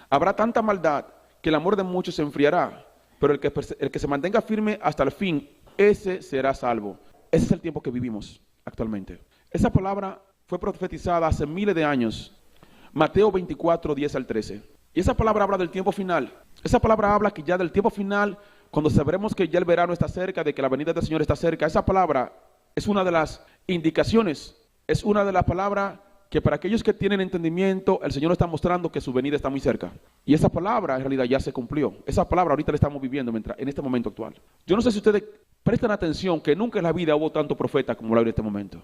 Habrá tanta maldad que el amor de muchos se enfriará, pero el que se mantenga firme hasta el fin, ese será salvo. Ese es el tiempo que vivimos actualmente. Esa palabra fue profetizada hace miles de años. Mateo 24, 10 al 13. Y esa palabra habla del tiempo final. Esa palabra habla que ya del tiempo final, cuando sabremos que ya el verano está cerca, de que la venida del Señor está cerca, esa palabra es una de las indicaciones, es una de las palabras que para aquellos que tienen entendimiento, el Señor nos está mostrando que su venida está muy cerca. Y esa palabra en realidad ya se cumplió. Esa palabra ahorita la estamos viviendo en este momento actual. Yo no sé si ustedes prestan atención que nunca en la vida hubo tanto profeta como lo hay en este momento.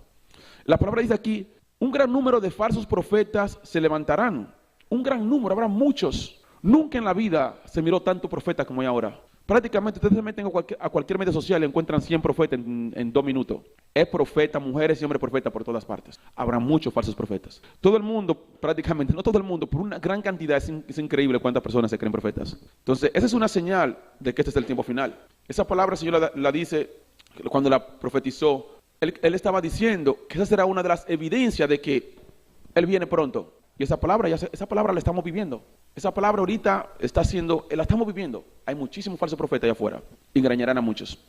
La palabra dice aquí, un gran número de falsos profetas se levantarán. Un gran número, habrá muchos. Nunca en la vida se miró tanto profeta como hay ahora. Prácticamente ustedes se meten a cualquier medio social y encuentran 100 profetas en 2 minutos. Es profeta, mujeres y hombres profetas por todas partes. Habrá muchos falsos profetas. Todo el mundo, prácticamente, no todo el mundo, por una gran cantidad, es increíble cuántas personas se creen profetas. Entonces, esa es una señal de que este es el tiempo final. Esa palabra el Señor la dice cuando la profetizó. Él estaba diciendo que esa será una de las evidencias de que Él viene pronto. Y esa palabra la estamos viviendo. Esa palabra ahorita la estamos viviendo. Hay muchísimos falsos profetas allá afuera. Engañarán a muchos.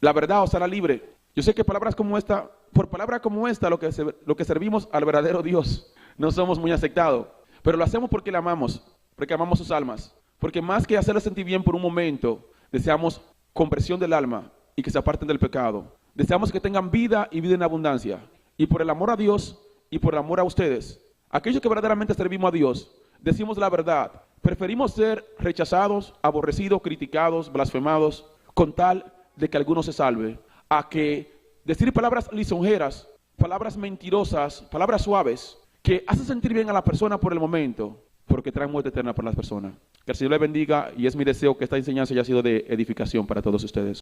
La verdad os hará libre. Yo sé que palabras como esta, por palabras como esta, lo que servimos al verdadero Dios, no somos muy aceptados. Pero lo hacemos porque le amamos, porque amamos sus almas. Porque más que hacerles sentir bien por un momento, deseamos conversión del alma y que se aparten del pecado. Deseamos que tengan vida y vida en abundancia. Y por el amor a Dios y por el amor a ustedes, aquellos que verdaderamente servimos a Dios, decimos la verdad. Preferimos ser rechazados, aborrecidos, criticados, blasfemados, con tal de que alguno se salve, a que decir palabras lisonjeras, palabras mentirosas, palabras suaves, que hacen sentir bien a la persona por el momento, porque traen muerte eterna para las personas. Que el Señor les bendiga y es mi deseo que esta enseñanza haya sido de edificación para todos ustedes.